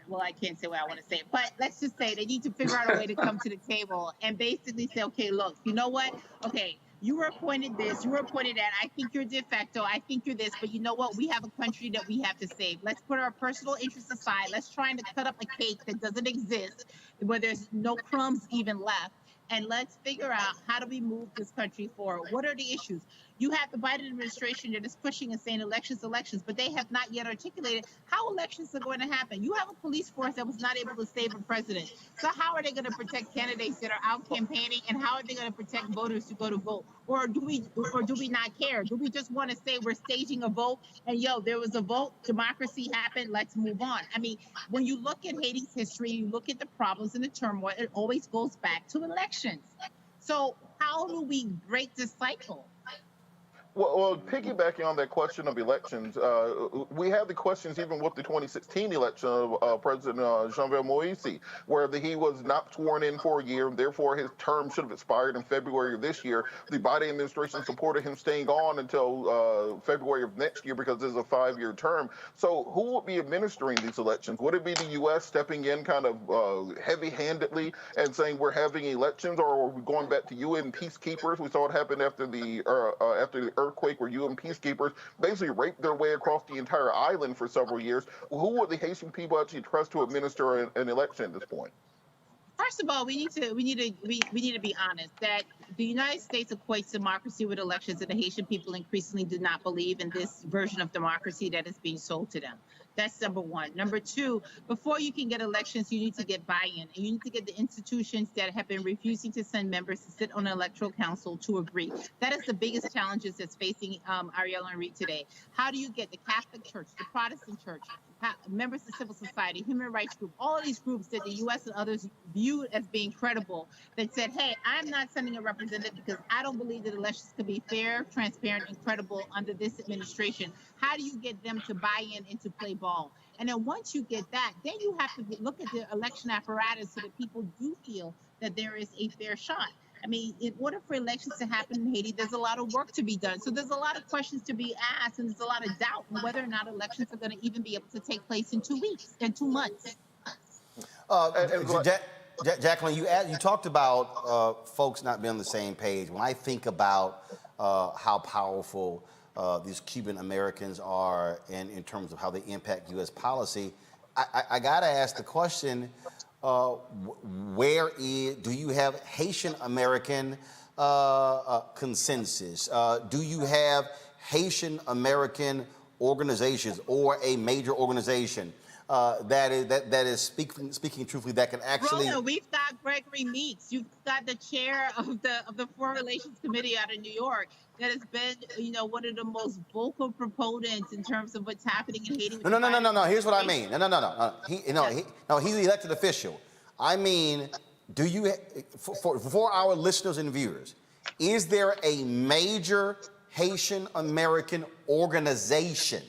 well, I can't say what I want to say, but let's just say they need to figure out a way to come to the table and basically say, okay, look, you know what? Okay, you were appointed this, you were appointed that. I think you're de facto. I think you're this, but you know what? We have a country that we have to save. Let's put our personal interests aside. Let's try to cut up a cake that doesn't exist, where there's no crumbs even left. and let's figure out how do we move this country forward. What are the issues? You have the Biden administration that is pushing and saying elections, but they have not yet articulated how elections are going to happen. You have a police force that was not able to save a president. So how are they going to protect candidates that are out campaigning, and how are they going to protect voters to go to vote? Or do we not care? Do we just want to say we're staging a vote and there was a vote, democracy happened, let's move on? I mean, when you look at Haiti's history, you look at the problems and the turmoil, it always goes back to elections. So how do we break this cycle? Well, piggybacking on that question of elections, we had the questions even with the 2016 election of President Jovenel Moise, where he was not sworn in for a year, and therefore his term should have expired in February of this year. The Biden administration supported him staying on until February of next year because this is a 5-year term. So who would be administering these elections? Would it be the U.S. stepping in kind of heavy-handedly and saying we're having elections, or are we going back to UN peacekeepers? We saw it happen after the earthquake where UN peacekeepers basically raped their way across the entire island for several years. Who would the Haitian people actually trust to administer an election at this point? First of all, we need to be honest that the United States equates democracy with elections, and the Haitian people increasingly do not believe in this version of democracy that is being sold to them. That's number one. Number two, before you can get elections, you need to get buy-in, and you need to get the institutions that have been refusing to send members to sit on the electoral council to agree. That is the biggest challenges that's facing Ariel Henry today. How do you get the Catholic Church, the Protestant Church, members of civil society, human rights group, all of these groups that the U.S. and others viewed as being credible, that said, hey, I'm not sending a representative because I don't believe that elections could be fair, transparent, and credible under this administration. How do you get them to buy in and to play ball? And then once you get that, then you have to look at the election apparatus so that people do feel that there is a fair shot. I mean, in order for elections to happen in Haiti, there's a lot of work to be done. So there's a lot of questions to be asked, and there's a lot of doubt on whether or not elections are going to even be able to take place in 2 weeks and 2 months. Jacqueline, you talked about folks not being on the same page. When I think about how powerful these Cuban Americans are in terms of how they impact U.S. policy, I got to ask the question, do you have Haitian American consensus? Do you have Haitian American organizations or a major organization that is speaking truthfully that can actually? Roland, we've got Gregory Meeks. You've got the chair of the Foreign Relations Committee out of New York that has been, one of the most vocal proponents in terms of what's happening in Haiti. No. Here's what I mean. No. He's an elected official. I mean, do you, for our listeners and viewers, is there a major Haitian American organization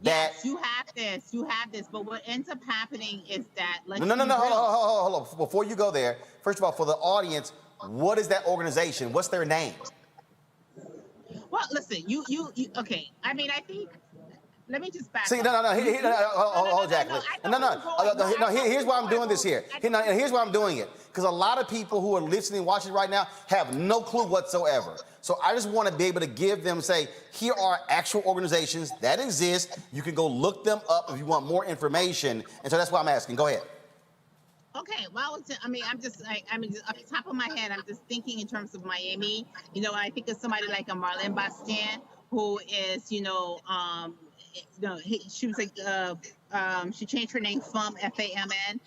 that? Yes, you have this, but what ends up happening is that. No, hold on. Before you go there, first of all, for the audience, what is that organization? What's their name? Well, listen, you okay. I mean, I think. Let me just back up. See, hold Jacqueline. No, here's why I'm doing this here. Here's why I'm doing it. Because a lot of people who are listening, watching right now have no clue whatsoever. So I just want to be able to give them, say, here are actual organizations that exist. You can go look them up if you want more information. And so that's why I'm asking. Go ahead. Okay, well, I'm just off the top of my head, I'm just thinking in terms of Miami. I think of somebody like a Marilyn Bastien, who is, she was like, she changed her name from FAMN,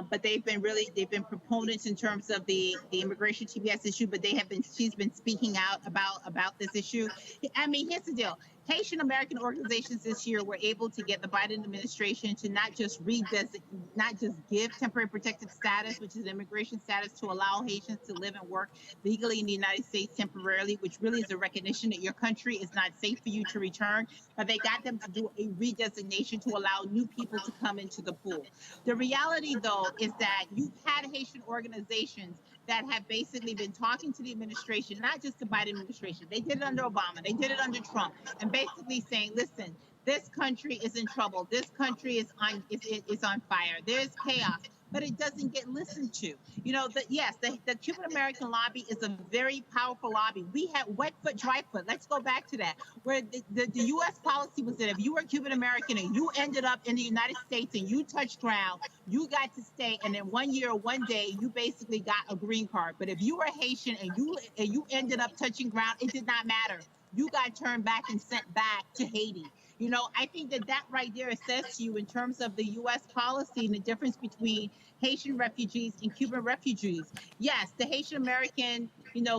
but they've been proponents in terms of the immigration TPS issue, but she's been speaking out about this issue. I mean, here's the deal. Haitian American organizations this year were able to get the Biden administration to not just give temporary protected status, which is immigration status, to allow Haitians to live and work legally in the United States temporarily, which really is a recognition that your country is not safe for you to return. But they got them to do a redesignation to allow new people to come into the pool. The reality, though, is that you've had Haitian organizations that have basically been talking to the administration, not just the Biden administration. They did it under Obama. They did it under Trump, and basically saying, listen, this country is in trouble. This country is on fire. There's chaos. but it doesn't get listened to. You know, the Cuban American lobby is a very powerful lobby. We had wet foot, dry foot. Let's go back to that, where the U.S. policy was that if you were Cuban American and you ended up in the United States and you touched ground, you got to stay, and in 1 year or 1 day, you basically got a green card. But if you were Haitian and you ended up touching ground, it did not matter. You got turned back and sent back to Haiti. You know, I think that right there says to you in terms of the U.S. policy and the difference between Haitian refugees and Cuban refugees. Yes, the Haitian American,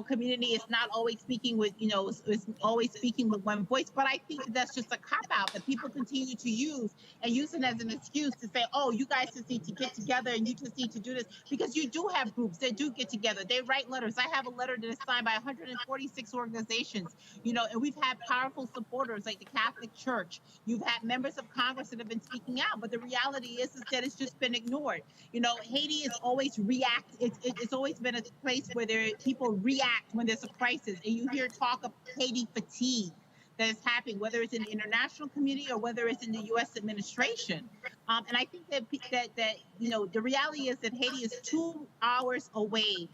community is not always speaking with, is always speaking with one voice, but I think that's just a cop-out that people continue to use and use it as an excuse to say, oh, you guys just need to get together and you just need to do this, because you do have groups that do get together. They write letters. I have a letter that is signed by 146 organizations, and we've had powerful supporters like the Catholic Church. You've had members of Congress that have been speaking out, but the reality is that it's just been ignored. Haiti is always react. It's always been a place where people react when there's a crisis, and you hear talk of Haiti fatigue that is happening, whether it's in the international community or whether it's in the U.S. administration. And I think that the reality is that Haiti is 2 hours away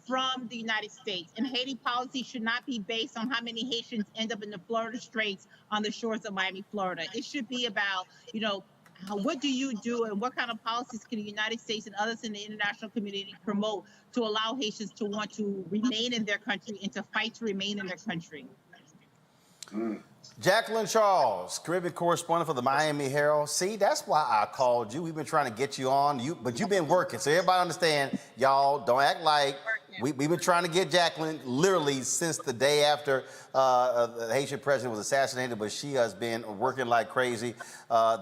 from the United States, and Haiti policy should not be based on how many Haitians end up in the Florida Straits on the shores of Miami, Florida. It should be about, what do you do and what kind of policies can the United States and others in the international community promote to allow Haitians to want to remain in their country and to fight to remain in their country. Jacqueline Charles, Caribbean correspondent for the Miami Herald. See, that's why I called you. We've been trying to get you on, but you've been working. So everybody understand, y'all, don't act like we've been trying to get Jacqueline literally since the day after the Haitian president was assassinated, but she has been working like crazy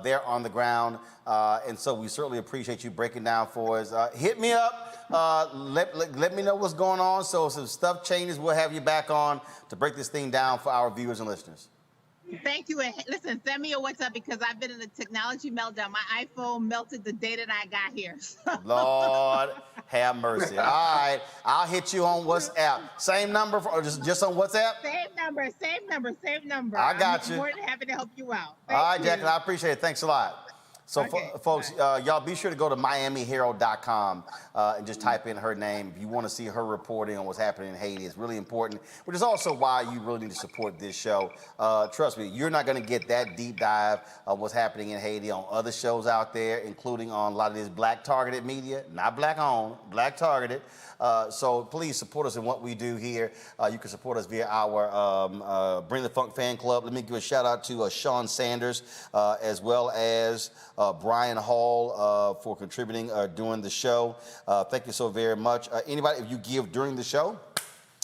there on the ground. And so we certainly appreciate you breaking down for us. Hit me up. Let me know what's going on. So if some stuff changes, we'll have you back on to break this thing down for our viewers and listeners. Thank you. And listen, send me a WhatsApp because I've been in a technology meltdown. My iPhone melted the day that I got here. Lord have mercy. All right, I'll hit you on WhatsApp. Same number or just on WhatsApp? Same number. I got you. I'm more than happy to help you out. All right, Jacqueline, I appreciate it. Thanks a lot. So, folks, y'all be sure to go to MiamiHerald.com and just type in her name if you want to see her reporting on what's happening in Haiti. It's really important, which is also why you really need to support this show. Trust me, you're not going to get that deep dive of what's happening in Haiti on other shows out there, including on a lot of this black-targeted media, not black-owned, black-targeted. So please support us in what we do here. You can support us via our Bring the Funk fan club. Let me give a shout out to Sean Sanders as well as Brian Hall for contributing during the show. Thank you so very much. Anybody, if you give during the show,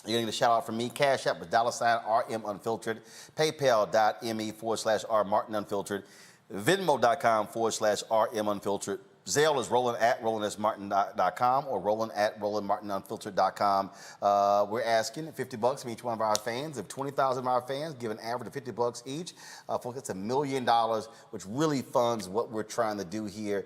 you're getting a shout out from me. Cash App with $RM Unfiltered. PayPal.me/R Martin Unfiltered. Venmo.com/RM Unfiltered. Zelle is Roland at RolandSMartin.com or Roland at RolandMartinUnfiltered.com. We're asking $50 from each one of our fans. If 20,000 of our fans give an average of $50 each, folks, that's $1 million, which really funds what we're trying to do here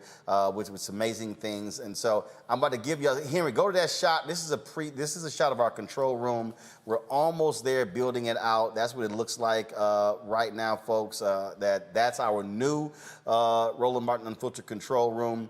with some amazing things. And so I'm about to give you, Henry, go to that shot. This is a shot of our control room. We're almost there building it out. That's what it looks like right now, folks. That's our new Roland Martin Unfiltered control room.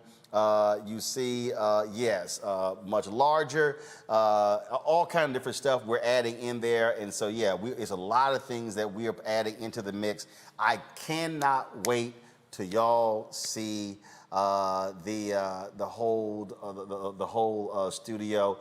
You see, yes, much larger, all kind of different stuff we're adding in there. And so, yeah, it's a lot of things that we are adding into the mix. I cannot wait till y'all see the whole studio.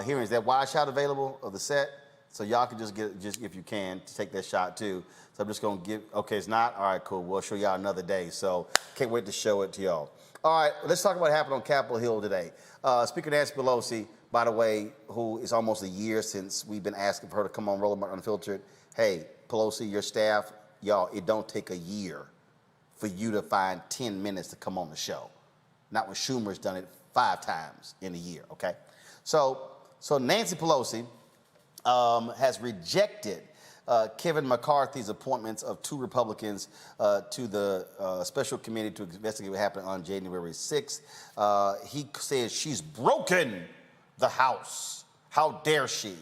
Here is that wide shot available of the set, so y'all can just if you can to take that shot too. So I'm just gonna okay, it's not? All right, cool. We'll show y'all another day. So can't wait to show it to y'all. All right, let's talk about what happened on Capitol Hill today. Speaker Nancy Pelosi, by the way, who is almost a year since we've been asking for her to come on Roland Martin Unfiltered. Hey, Pelosi, your staff, y'all, it don't take a year for you to find 10 minutes to come on the show. Not when Schumer's done it 5 times in a year, okay? So Nancy Pelosi has rejected Kevin McCarthy's appointments of 2 Republicans to the special committee to investigate what happened on January 6th. He says she's broken the House. How dare she?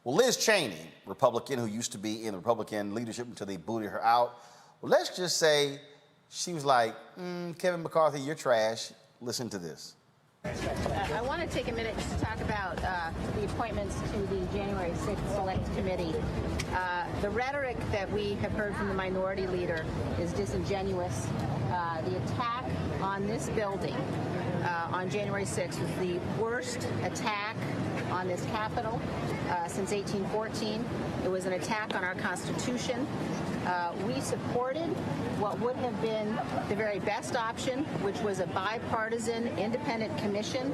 Well, Liz Cheney, Republican, who used to be in the Republican leadership until they booted her out, well, let's just say she was like, Kevin McCarthy, you're trash. Listen to this. I want to take a minute to talk about the appointments to the January 6th Select Committee. The rhetoric that we have heard from the minority leader is disingenuous. The attack on this building on January 6th was the worst attack on this Capitol since 1814. It was an attack on our Constitution. We supported what would have been the very best option, which was a bipartisan independent commission.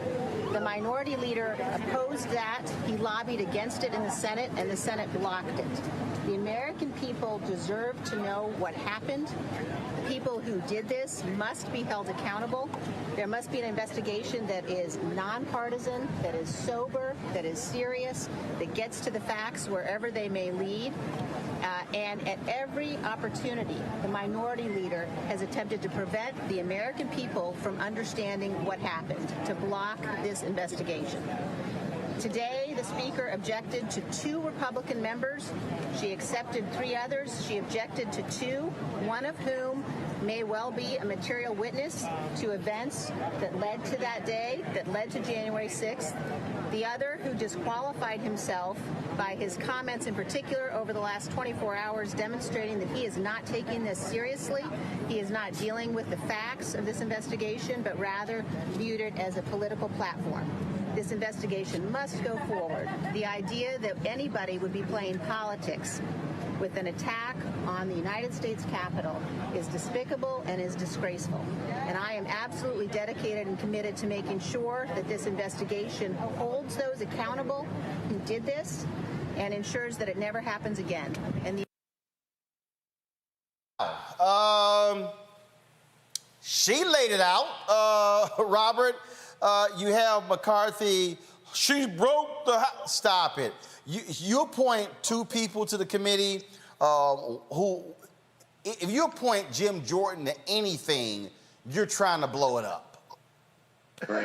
The minority leader opposed that. He lobbied against it in the Senate, and the Senate blocked it. The American people deserve to know what happened. People who did this must be held accountable. There must be an investigation that is nonpartisan, that is sober, that is serious, that gets to the facts wherever they may lead. And at every opportunity, the minority leader has attempted to prevent the American people from understanding what happened, to block this investigation. Today, the Speaker objected to 2 Republican members. She accepted 3 others. She objected to 2, one of whom may well be a material witness to events that led to that day, that led to January 6th. The other, who disqualified himself by his comments in particular over the last 24 hours, demonstrating that he is not taking this seriously. He is not dealing with the facts of this investigation, but rather viewed it as a political platform. This investigation must go forward. The idea that anybody would be playing politics with an attack on the United States Capitol is despicable and is disgraceful. And I am absolutely dedicated and committed to making sure that this investigation holds those accountable who did this and ensures that it never happens again. And she laid it out, Robert. You have McCarthy. She broke the house. Stop it. You appoint 2 people to the committee who, if you appoint Jim Jordan to anything, you're trying to blow it up.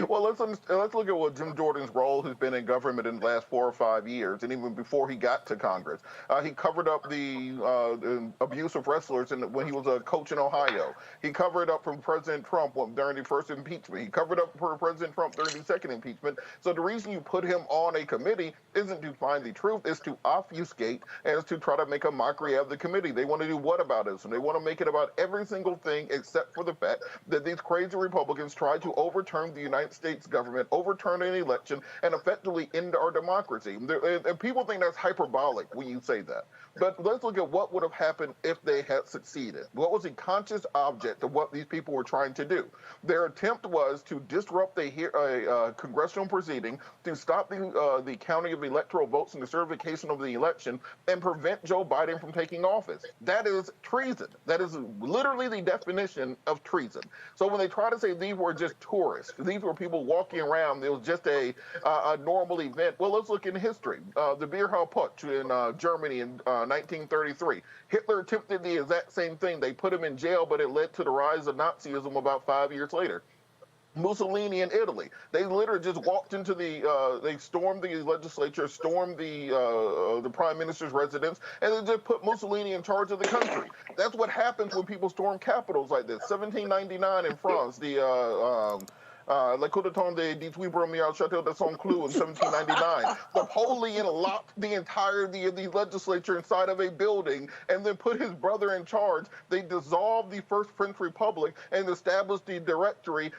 Well, let's look at what Jim Jordan's role has been in government in the last 4 or 5 years, and even before he got to Congress. He covered up the abuse of wrestlers when he was a coach in Ohio. He covered up from President Trump during the first impeachment. He covered up for President Trump during the second impeachment. So the reason you put him on a committee isn't to find the truth, it's to obfuscate and it's to try to make a mockery of the committee. They want to do whataboutism. They want to make it about every single thing except for the fact that these crazy Republicans tried to overturn the United States government, overturn an election, and effectively end our democracy. And people think that's hyperbolic when you say that. But let's look at what would have happened if they had succeeded. What was the conscious object of what these people were trying to do? Their attempt was to disrupt a congressional proceeding, to stop the counting of electoral votes and the certification of the election, and prevent Joe Biden from taking office. That is treason. That is literally the definition of treason. So when they try to say these were just tourists, these were people walking around, it was just a normal event. Well, let's look in history. The Beerhau Putsch in Germany in 1933. Hitler attempted the exact same thing. They put him in jail, but it led to the rise of Nazism about 5 years later. Mussolini in Italy. They literally just walked into they stormed the legislature, stormed the prime minister's residence, and they just put Mussolini in charge of the country. That's what happens when people storm capitals like this. 1799 in France, Le coup d'état de 18 premiers au Château de Saint-Cloud in 1799. Napoleon locked the entirety of the legislature inside of a building and then put his brother in charge. They dissolved the First French Republic and established the directory,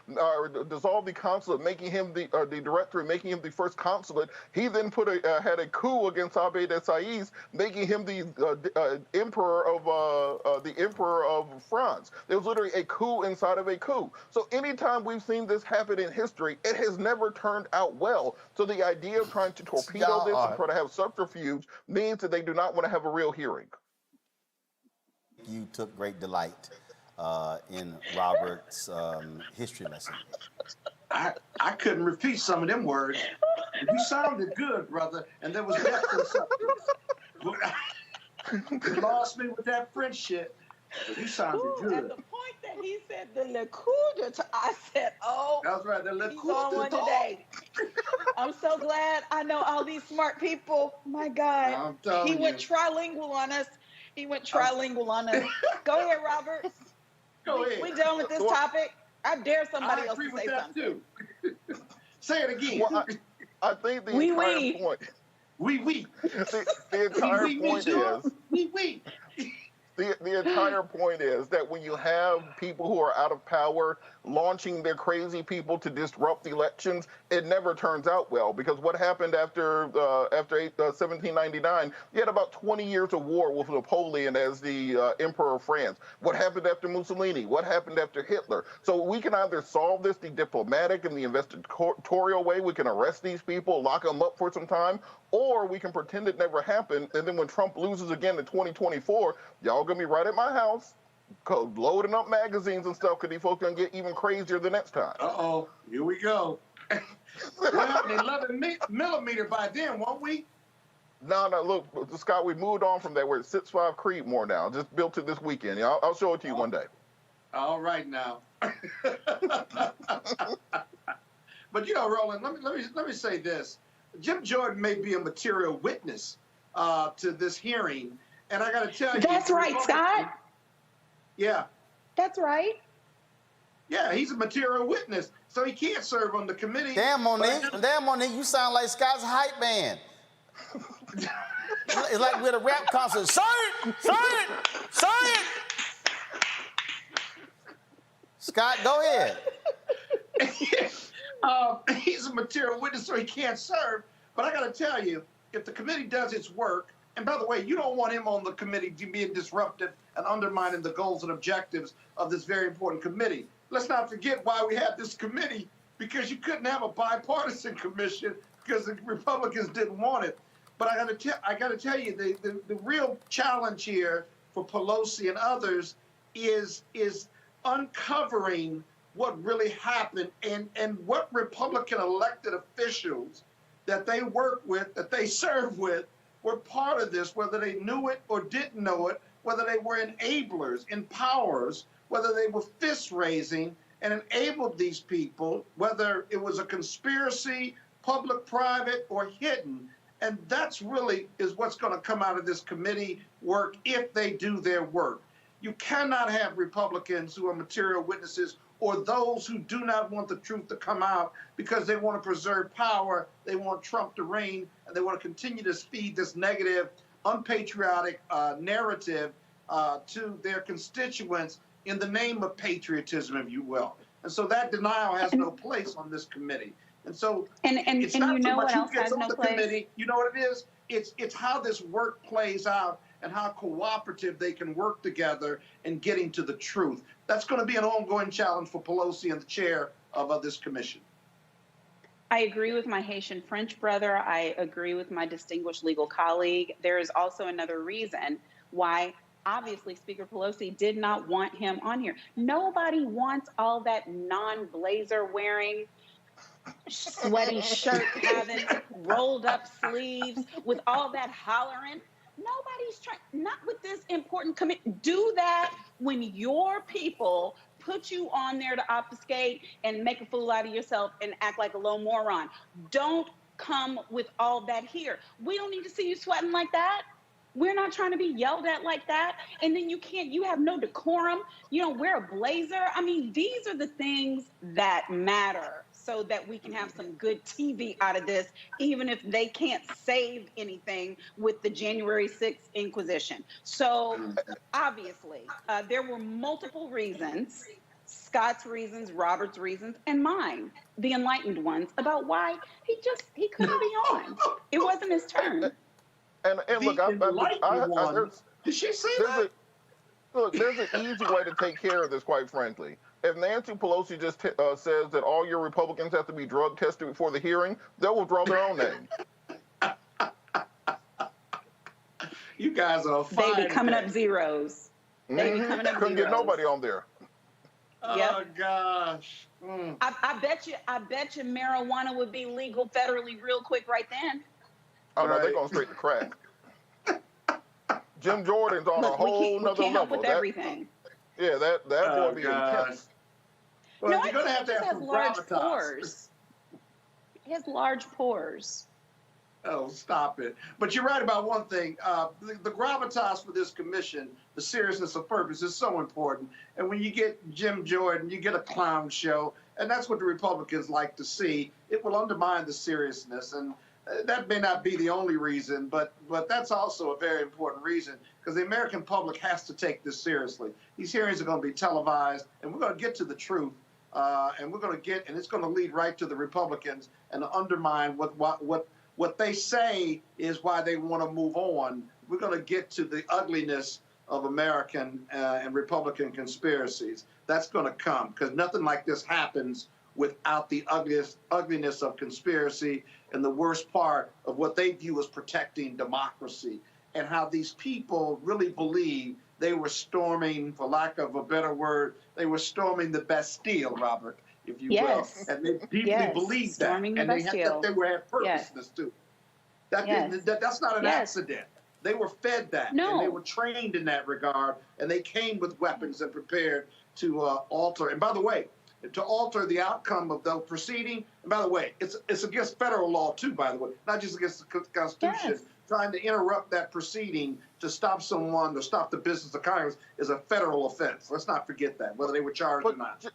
dissolved the consulate, making him the directory, making him the first consulate. He then had a coup against Abbé de Saïs, making him the emperor of France. It was literally a coup inside of a coup. So anytime we've seen this happen in history, it has never turned out well. So the idea of trying to torpedo this and try to have subterfuge means that they do not want to have a real hearing. You took great delight in Robert's history lesson. I couldn't repeat some of them words. You sounded good, brother, and there was depth in something. You lost me with that French shit. You sounded good. At the point that he said the Le Coup d'etat, I said, oh, that's right, the Le he's Coup on one today. I'm so glad I know all these smart people. My God. He went trilingual on us. Go ahead, Robert. Go ahead. We done with this topic. I dare somebody else to say something. Too. Say it again. Well, I think the entire point. The entire point is. The entire point is that when you have people who are out of power launching their crazy people to disrupt elections, it never turns out well. Because what happened after 1799, you had about 20 years of war with Napoleon as the Emperor of France. What happened after Mussolini? What happened after Hitler? So we can either solve this the diplomatic and the investigatorial way. We can arrest these people, lock them up for some time, or we can pretend it never happened, and then when Trump loses again in 2024, y'all gonna be right at my house, loading up magazines and stuff, because these folks gonna get even crazier the next time. Uh-oh, here we go. We'll have an 11 millimeter by then, won't we? No, look, Scott, we moved on from that. We're at 6'5" Creedmoor now. Just built it this weekend. I'll show it to you one day. All right now. But you know, Roland, let me say this. Jim Jordan may be a material witness to this hearing, and I got to tell you. That's right, Scott. Yeah. That's right. Yeah, he's a material witness, so he can't serve on the committee. Damn, Monique, you sound like Scott's hype man. It's like we're at a rap concert. Say it! Say it! Say it! Scott, go ahead. He's a material witness, so he can't serve. But I got to tell you, if the committee does its work, and by the way, you don't want him on the committee to be disruptive and undermining the goals and objectives of this very important committee. Let's not forget why we had this committee, because you couldn't have a bipartisan commission because the Republicans didn't want it. But I got to tell you, the real challenge here for Pelosi and others is uncovering what really happened and what Republican elected officials that they work with, that they serve with, were part of this, whether they knew it or didn't know it, whether they were enablers, empowerers, whether they were fist-raising and enabled these people, whether it was a conspiracy, public, private, or hidden. And that's really is what's going to come out of this committee work if they do their work. You cannot have Republicans who are material witnesses or those who do not want the truth to come out because they want to preserve power, they want Trump to reign, and they want to continue to feed this negative, unpatriotic narrative to their constituents in the name of patriotism, if you will. And so that denial has no place on this committee. And so it's not you so know much what who else gets has on no the place? committee. You know what it is? It's how this work plays out and how cooperative they can work together in getting to the truth. That's going to be an ongoing challenge for Pelosi and the chair of this commission. I agree with my Haitian French brother. I agree with my distinguished legal colleague. There is also another reason why obviously Speaker Pelosi did not want him on here. Nobody wants all that non-blazer wearing, sweaty shirt having, rolled up sleeves with all that hollering. Nobody's trying, not with this important committee. Do that when your people put you on there to obfuscate and make a fool out of yourself and act like a low moron. Don't come with all that here. We don't need to see you sweating like that. We're not trying to be yelled at like that. And then you have no decorum. You don't wear a blazer. I mean, these are the things that matter so that we can have some good TV out of this, even if they can't save anything with the January 6th Inquisition. So obviously, there were multiple reasons, Scott's reasons, Robert's reasons, and mine, the enlightened ones, about why he couldn't be on. It wasn't his turn. And look, did she say that? Look, there's an easy way to take care of this, quite frankly. If Nancy Pelosi just says that all your Republicans have to be drug tested before the hearing, they'll withdraw their own name. You guys are fine. They be coming up zeros. They be coming up Couldn't zeros. get nobody on there. Yep. Oh gosh. I bet you marijuana would be legal federally real quick right then. Oh no, they're going straight to crack. Jim Jordan's on a whole nother level. We can't help with everything. Yeah, that boy be intense. Well, No, you're going to have has large pores. He has large pores. Oh, stop it. But you're right about one thing. The gravitas for this commission, the seriousness of purpose is so important. And when you get Jim Jordan, you get a clown show. And that's what the Republicans like to see. It will undermine the seriousness. And that may not be the only reason, but that's also a very important reason, because the American public has to take this seriously. These hearings are going to be televised, and we're going to get to the truth, and it's going to lead right to the Republicans and to undermine what they say is why they want to move on. We're going to get to the ugliness of American and Republican conspiracies. That's going to come, because nothing like this happens without the ugliness of conspiracy and the worst part of what they view as protecting democracy, and how these people really believe they were storming, for lack of a better word, they were storming the Bastille, Robert, if you will. And they deeply believed that. And they had purposeness too. That's not an accident. They were fed that, and they were trained in that regard, and they came with weapons and prepared to alter. And by the way, to alter the outcome of the proceeding. And by the way, it's against federal law too, by the way, not just against the Constitution. Trying to interrupt that proceeding to stop someone, to stop the business of Congress, is a federal offense. Let's not forget that, whether they were charged or not.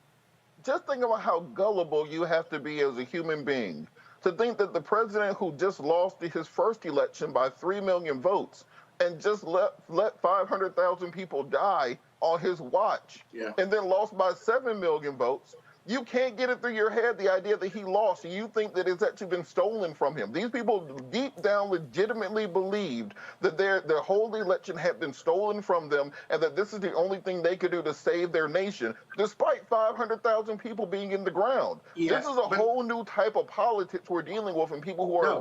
Just think about how gullible you have to be as a human being to think that the president who just lost his first election by 3 million votes and just let 500,000 people die on his watch, and then lost by 7 million votes, you can't get it through your head, the idea that he lost, and you think that it's actually been stolen from him. These people deep down legitimately believed that their whole election had been stolen from them, and that this is the only thing they could do to save their nation, despite 500,000 people being in the ground. This is a whole new type of politics we're dealing with, and people who are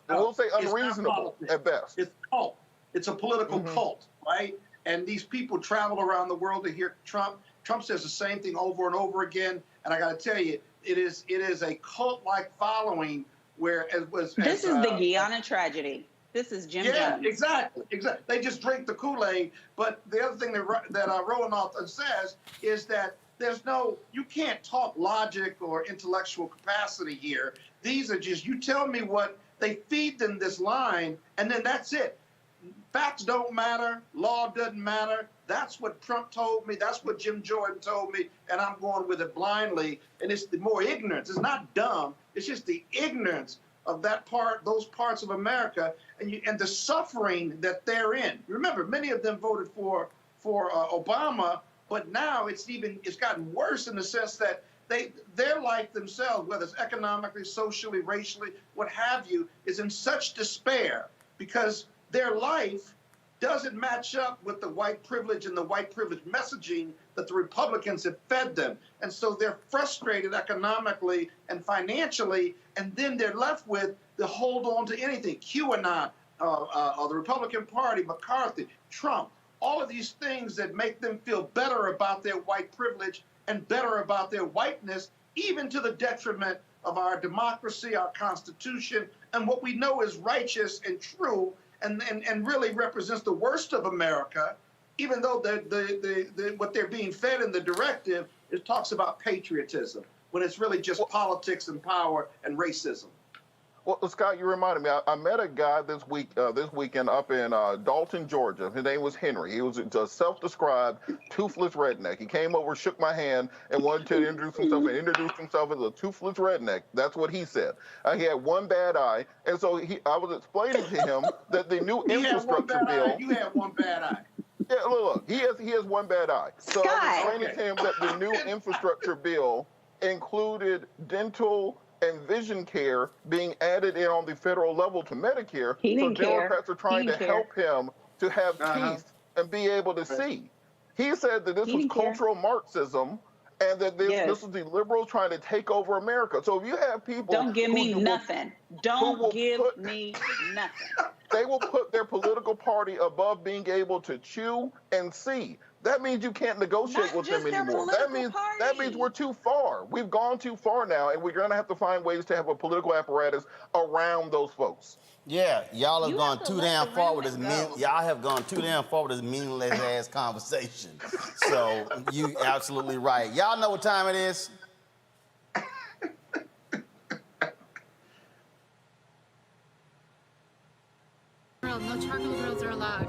we'll say unreasonable at best. It's a cult. It's a political cult, right? And these people travel around the world to hear Trump. Trump says the same thing over and over again. And I got to tell you, it is a cult-like following where it was. This is the Guyana tragedy. This is Jim Jones. Exactly. They just drink the Kool-Aid. But the other thing that Roland says is that you can't talk logic or intellectual capacity here. These are just, you tell me what, they feed them this line, and then that's it. Facts don't matter. Law doesn't matter. That's what Trump told me. That's what Jim Jordan told me. And I'm going with it blindly. And it's the more ignorance. It's not dumb. It's just the ignorance of those parts of America, and the suffering that they're in. Remember, many of them voted for Obama, but now it's gotten worse in the sense that their life themselves, whether it's economically, socially, racially, what have you, is in such despair because their life doesn't match up with the white privilege and the white privilege messaging that the Republicans have fed them. And so they're frustrated economically and financially, and then they're left with the hold on to anything. QAnon, the Republican Party, McCarthy, Trump, all of these things that make them feel better about their white privilege and better about their whiteness, even to the detriment of our democracy, our Constitution, and what we know is righteous and true, and really represents the worst of America, even though what they're being fed in the directive, it talks about patriotism, when it's really just politics and power and racism. Well, Scott, you reminded me. I met a guy this weekend up in Dalton, Georgia. His name was Henry. He was a self-described toothless redneck. He came over, shook my hand, and wanted to introduce himself as a toothless redneck. That's what he said. He had one bad eye, and so I was explaining to him that the new infrastructure bill. You had one bad eye. Yeah, look, he has one bad eye. So I was explaining to him that the new infrastructure bill included dental and vision care being added in on the federal level to Medicare. So Democrats are trying to help him to have teeth and be able to see. He said that this was cultural Marxism and that this was the liberals trying to take over America. So if you have people... Don't give me nothing. Don't give me nothing. They will put their political party above being able to chew and see. That means you can't negotiate with them anymore. That means we're too far. We've gone too far now, and we're going to have to find ways to have a political apparatus around those folks. Yeah, y'all have gone too damn far with this. Y'all have gone too damn far with this meaningless ass conversation. So you absolutely right. Y'all know what time it is. No charcoal grills are allowed.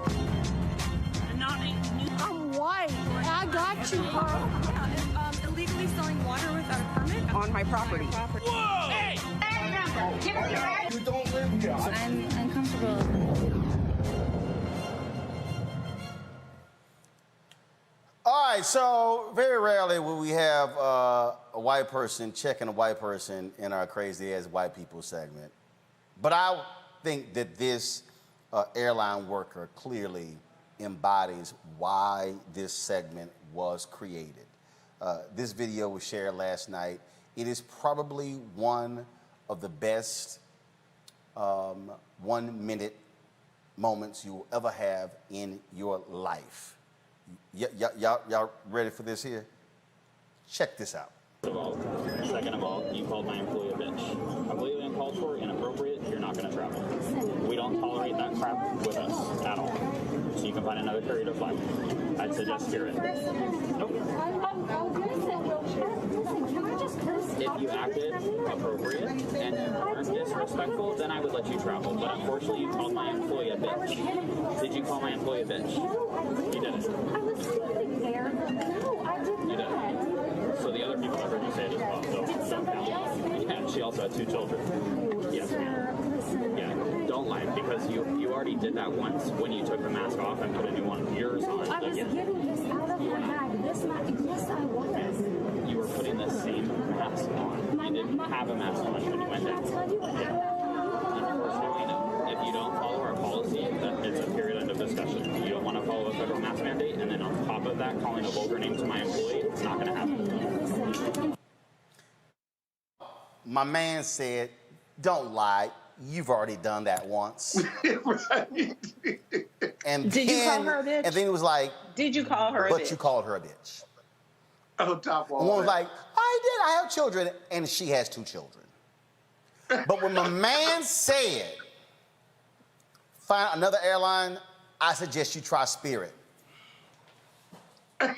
I'm white. I got you, Carl. Yeah, illegally selling water without a permit. permit on my property. Whoa! Hey! Give us your address. You don't live here. I'm uncomfortable. All right, so very rarely will we have a white person checking a white person in our crazy ass white people segment. But I think that this airline worker clearly embodies why this segment was created. This video was shared last night. It is probably one of the best 1 minute moments you will ever have in your life. Y'all ready for this here? Check this out. Second of all, you called my employee a bitch. Completely uncalled for, inappropriate, you're not going to travel. We don't tolerate that crap with us at all. So you can find another courier to fly. I'd suggest Spirit. Nope. If you acted appropriate and weren't disrespectful, then I would let you travel. But unfortunately, you called my employee a bitch. Did you call my employee a bitch? You didn't. You didn't. So the other people I heard you say it as well, so don't count. Yeah, she also had 2 children. Yes, ma'am. Yeah, don't lie, because you already did that once when you took the mask off and put a new one of yours on I was again. getting this out of my bag. Yes, I was. You were putting the same mask on. You didn't have a mask on when you went down. Unfortunately, no. If you don't follow our policy, it's a period end of discussion. You don't want to follow a federal mask mandate, and then on top of that, calling a vulgar name to my employee, it's not going to happen. My man said, don't lie, you've already done that once. And Did you call her a bitch? And then it was like, Did you call her a bitch? but you called her a bitch. On top of all And one was that. like, I did, I have children, and she has 2 children. But when my man said, find another airline, I suggest you try Spirit. They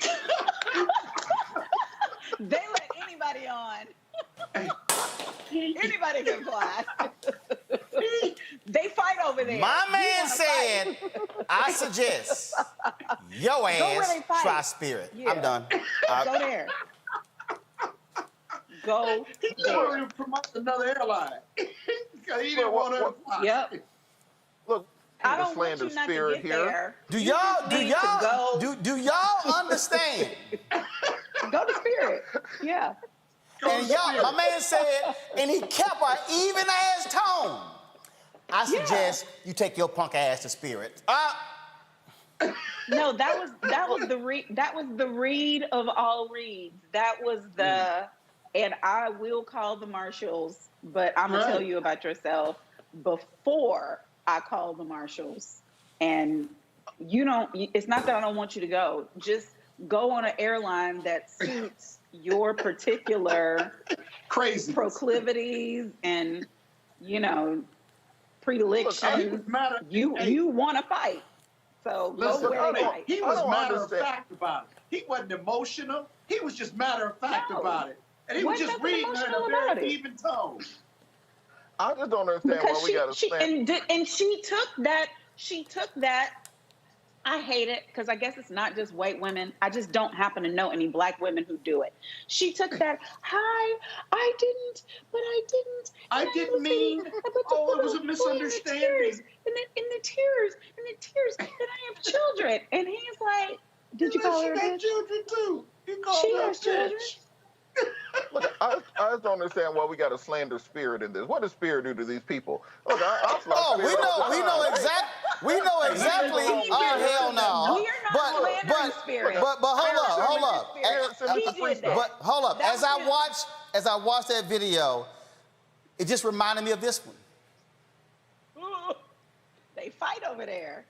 let anybody on. Anybody can fly. They fight over there. My You man wanna said, fight. I suggest your where ass they fight. try Spirit. Yeah. I'm done. Go there. Go He there. wanted to promote another airline. Because he didn't want to fly. Yep. Look, I don't want slander you not to Spirit get here. there. Do You y'all just need to go. do y'all understand? Go to Spirit. Yeah. And y'all, my man said, and he kept an even ass tone. I suggest you take your punk ass to Spirit. No, that was the read of all reads. That was the, and I will call the marshals, but I'm gonna tell you about yourself before I call the marshals. And you don't. It's not that I don't want you to go. Just go on an airline that suits your particular crazy proclivities and predilections. You want to fight. So go where they fight. He was matter of fact about it. He wasn't emotional. He was just matter of fact about it. And he was just reading her in a very even tone. I just don't understand why we got to stand. And she took that. I hate it because I guess it's not just white women. I just don't happen to know any black women who do it. She took that, hi, I didn't mean, it was a misunderstanding. In the tears, that I have children. And he's like, did you call her a bitch? Children too. You called she her has a children. bitch. Look, I just don't understand why we got to slander Spirit in this. What does Spirit do to these people? Look, I fly Spirit all the we time. know exactly. Oh hell no! We are not slandering Spirit. But hold up. He did that. But hold up. As I watched that video, it just reminded me of this one. They fight over there.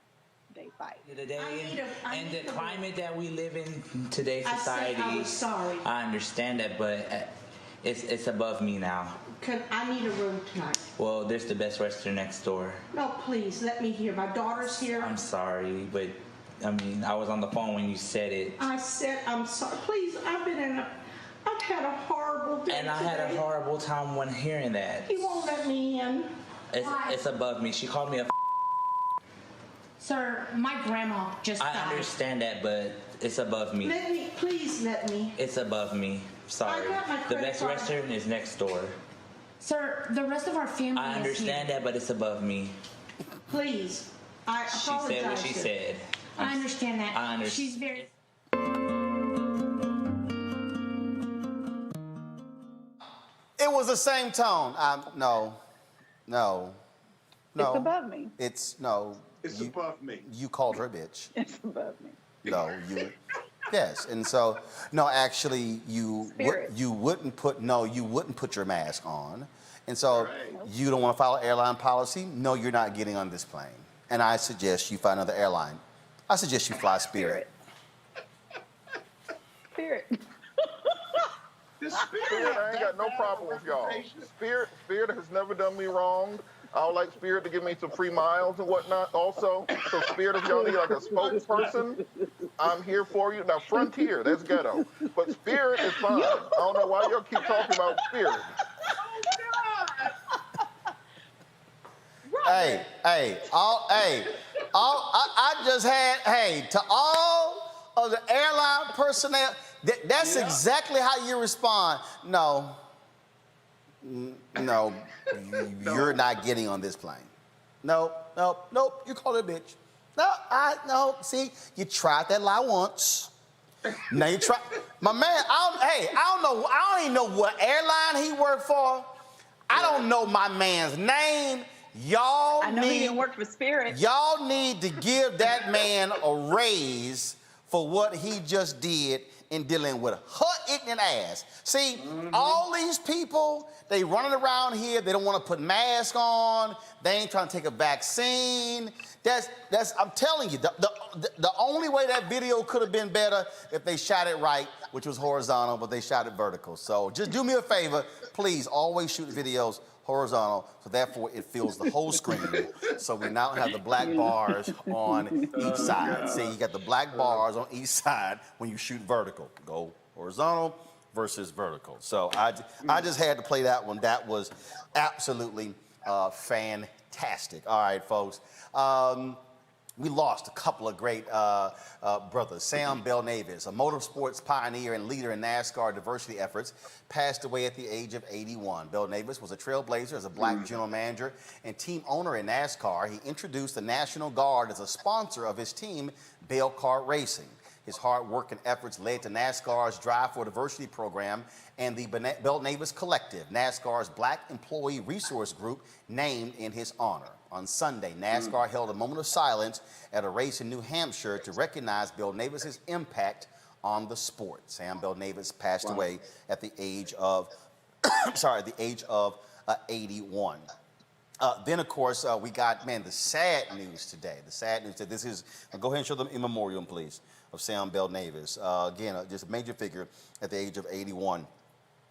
They fight. Today, and the climate that we live in today's I society, said I was sorry. I understand that, but it's above me now. I need a room tonight. Well, there's the Best Western next door. No, please, let me hear. My daughter's here. I'm sorry, but I mean, I was on the phone when you said it. I said I'm sorry. Please, I've had a horrible day And I had a horrible time when hearing that. He won't let me in. It's above me. She called me a Sir, my grandma just died. I understand that, but it's above me. Please let me. It's above me. Sorry. The best restaurant is next door. Sir, the rest of our family I understand that, but it's above me. Please. I She apologize. said what she said. I understand that. I understand. She's very... It was the same tone. No. It's above me. It's above me. You called her a bitch. It's above me. No, you. Yes, and so no, actually, you wouldn't put your mask on, and so you don't want to follow airline policy. No, you're not getting on this plane, and I suggest you find another airline. I suggest you fly Spirit. Spirit. Spirit, I ain't got no problem with y'all. Spirit has never done me wrong. I would like Spirit to give me some free miles and whatnot also. So Spirit, if y'all need like a spokesperson, I'm here for you. Now Frontier, that's ghetto. But Spirit is fine. I don't know why y'all keep talking about Spirit. To all of the airline personnel, that's exactly how you respond. No, you're not getting on this plane. Nope, you called her a bitch. No, see, you tried that lie once. Now you try, my man, I don't even know what airline he worked for. I don't know my man's name. I know he didn't work for Spirit. Y'all need to give that man a raise for what he just did in dealing with her ignorant ass. See, all these people, they running around here, they don't want to put masks on, they ain't trying to take a vaccine. I'm telling you, the only way that video could have been better if they shot it right, which was horizontal, but they shot it vertical. So just do me a favor, please always shoot videos horizontal, so therefore it fills the whole screen. So we now have the black bars on each side. See, you got the black bars on each side when you shoot vertical. Go horizontal versus vertical. So I just had to play that one. That was absolutely fantastic. All right, folks. We lost a couple of great brothers. Sam Bell-Navis, a motorsports pioneer and leader in NASCAR diversity efforts, passed away at the age of 81. Bell-Navis was a trailblazer as a black general manager and team owner in NASCAR. He introduced the National Guard as a sponsor of his team, Bell Kart Racing. His hard work and efforts led to NASCAR's Drive for Diversity program and the Bell-Navis Collective, NASCAR's Black Employee Resource Group, named in his honor. On Sunday, NASCAR held a moment of silence at a race in New Hampshire to recognize Bell-Navis' impact on the sport. Sam Bell-Navis passed away at the age of, 81. Then, of course, we got, the sad news today. The sad news that this is, go ahead and show them in memoriam, please, of Sam Bell-Navis. Again, just a major figure at the age of 81.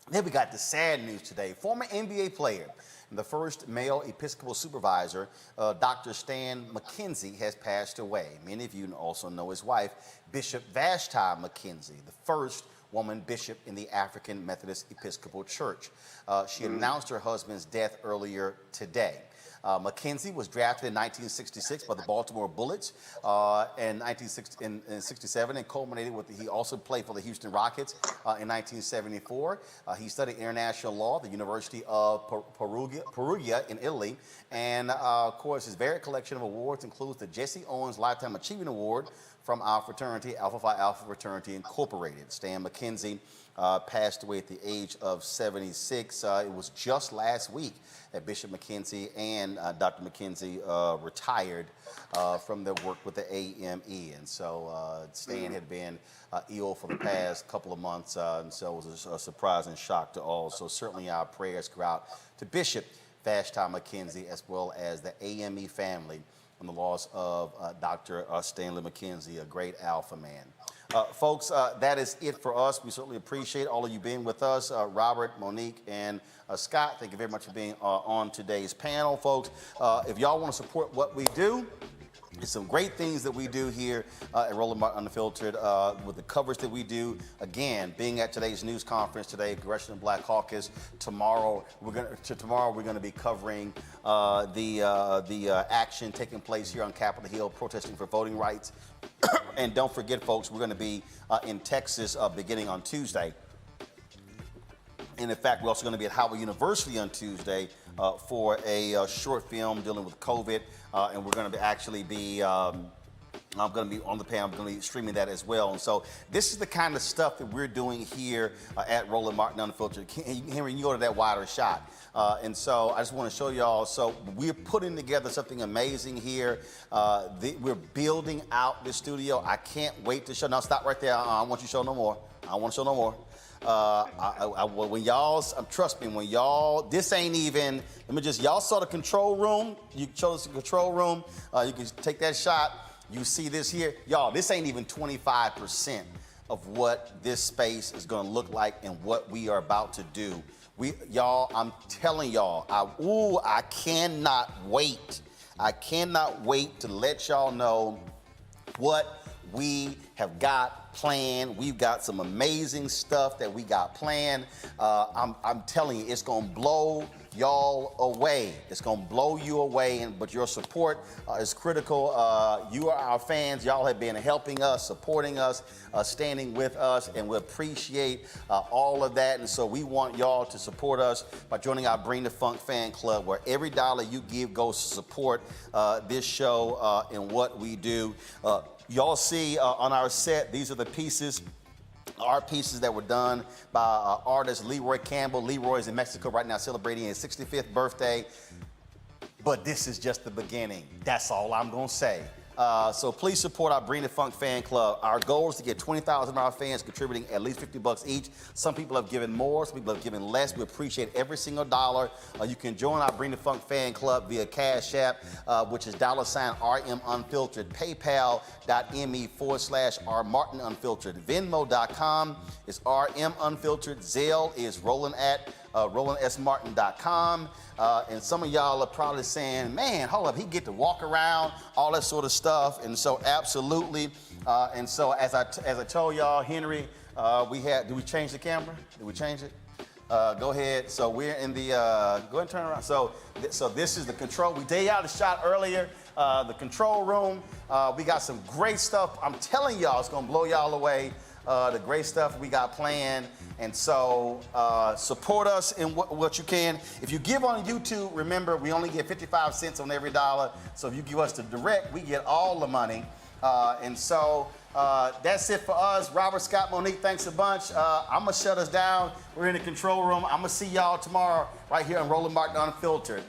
Then we got the sad news today. Former NBA player and the first male Episcopal supervisor, Dr. Stan McKenzie, has passed away. Many of you also know his wife, Bishop Vashti McKenzie, the first woman bishop in the African Methodist Episcopal Church. She announced her husband's death earlier today. McKenzie was drafted in 1966 by the Baltimore Bullets in 1967 and culminated with, he also played for the Houston Rockets in 1974. He studied international law at the University of Perugia in Italy. And of course, his varied collection of awards includes the Jesse Owens Lifetime Achievement Award from our fraternity, Alpha Phi Alpha Fraternity Incorporated. Stan McKenzie passed away at the age of 76. It was just last week that Bishop McKenzie and Dr. McKenzie retired from their work with the AME. And so Stan had been ill for the past couple of months, and so it was a surprise and shock to all. So certainly our prayers go out to Bishop Vashti McKenzie as well as the AME family on the loss of Dr. Stanley McKenzie, a great Alpha man. Folks, that is it for us. We certainly appreciate all of you being with us. Robert, Monique, and Scott, thank you very much for being on today's panel, folks. If y'all want to support what we do, there's some great things that we do here at Roland Martin Unfiltered with the coverage that we do. Again, being at today's news conference today, Congressional Black Caucus. Tomorrow we're going to be covering the action taking place here on Capitol Hill, protesting for voting rights. And don't forget, folks, we're going to be in Texas beginning on Tuesday And in fact, we're also going to be at Howard University on Tuesday for a short film dealing with COVID. And we're going to actually be I'm going to be on the panel. I'm going to be streaming that as well. And so this is the kind of stuff that we're doing here at Roland Martin Unfiltered. Henry, you go to that wider shot. And so I just want to show y'all. So we're putting together something amazing here. We're building out the studio. I can't wait to show. Now stop right there. I don't want you to show no more. I don't want to show no more. When y'all, trust me, when y'all, this ain't even, y'all saw the control room. You chose the control room. You can take that shot. You see this here? Y'all, this ain't even 25% of what this space is gonna look like and what we are about to do. Y'all, I'm telling y'all, I cannot wait. I cannot wait to let y'all know what we have got planned. We've got some amazing stuff that we got planned. I'm telling you, it's gonna blow y'all away. It's gonna blow you away, but your support is critical. You are our fans. Y'all have been helping us, supporting us, standing with us, and we appreciate all of that. And so we want y'all to support us by joining our Bring the Funk fan club, where every dollar you give goes to support this show and what we do. Y'all see on our set, these are the pieces. Art pieces that were done by artist Leroy Campbell. Leroy's in Mexico right now celebrating his 65th birthday. But this is just the beginning. That's all I'm gonna say. So please support our Bring the Funk fan club. Our goal is to get 20,000 of our fans contributing at least $50 each. Some people have given more, some people have given less. We appreciate every single dollar. You can join our Bring the Funk fan club via Cash App, which is $RM Unfiltered, PayPal.me/R Martin Unfiltered, Venmo.com is RM Unfiltered, Zelle is Roland at RolandSMartin.com. And some of y'all are probably saying, man, hold up, he get to walk around, all that sort of stuff. And so absolutely. And so as I told y'all, Henry, did we change the camera? Did we change it? Go ahead. So we're in the, go ahead and turn around. So this is the control. We gave y'all the shot earlier, the control room. We got some great stuff. I'm telling y'all, it's gonna blow y'all away. The great stuff we got planned. And so support us in what you can. If you give on YouTube, remember, we only get 55 cents on every dollar. So if you give us the direct, we get all the money. And so that's it for us. Robert, Scott, Monique, thanks a bunch. I'm going to shut us down. We're in the control room. I'm going to see y'all tomorrow right here on Roland Martin Unfiltered.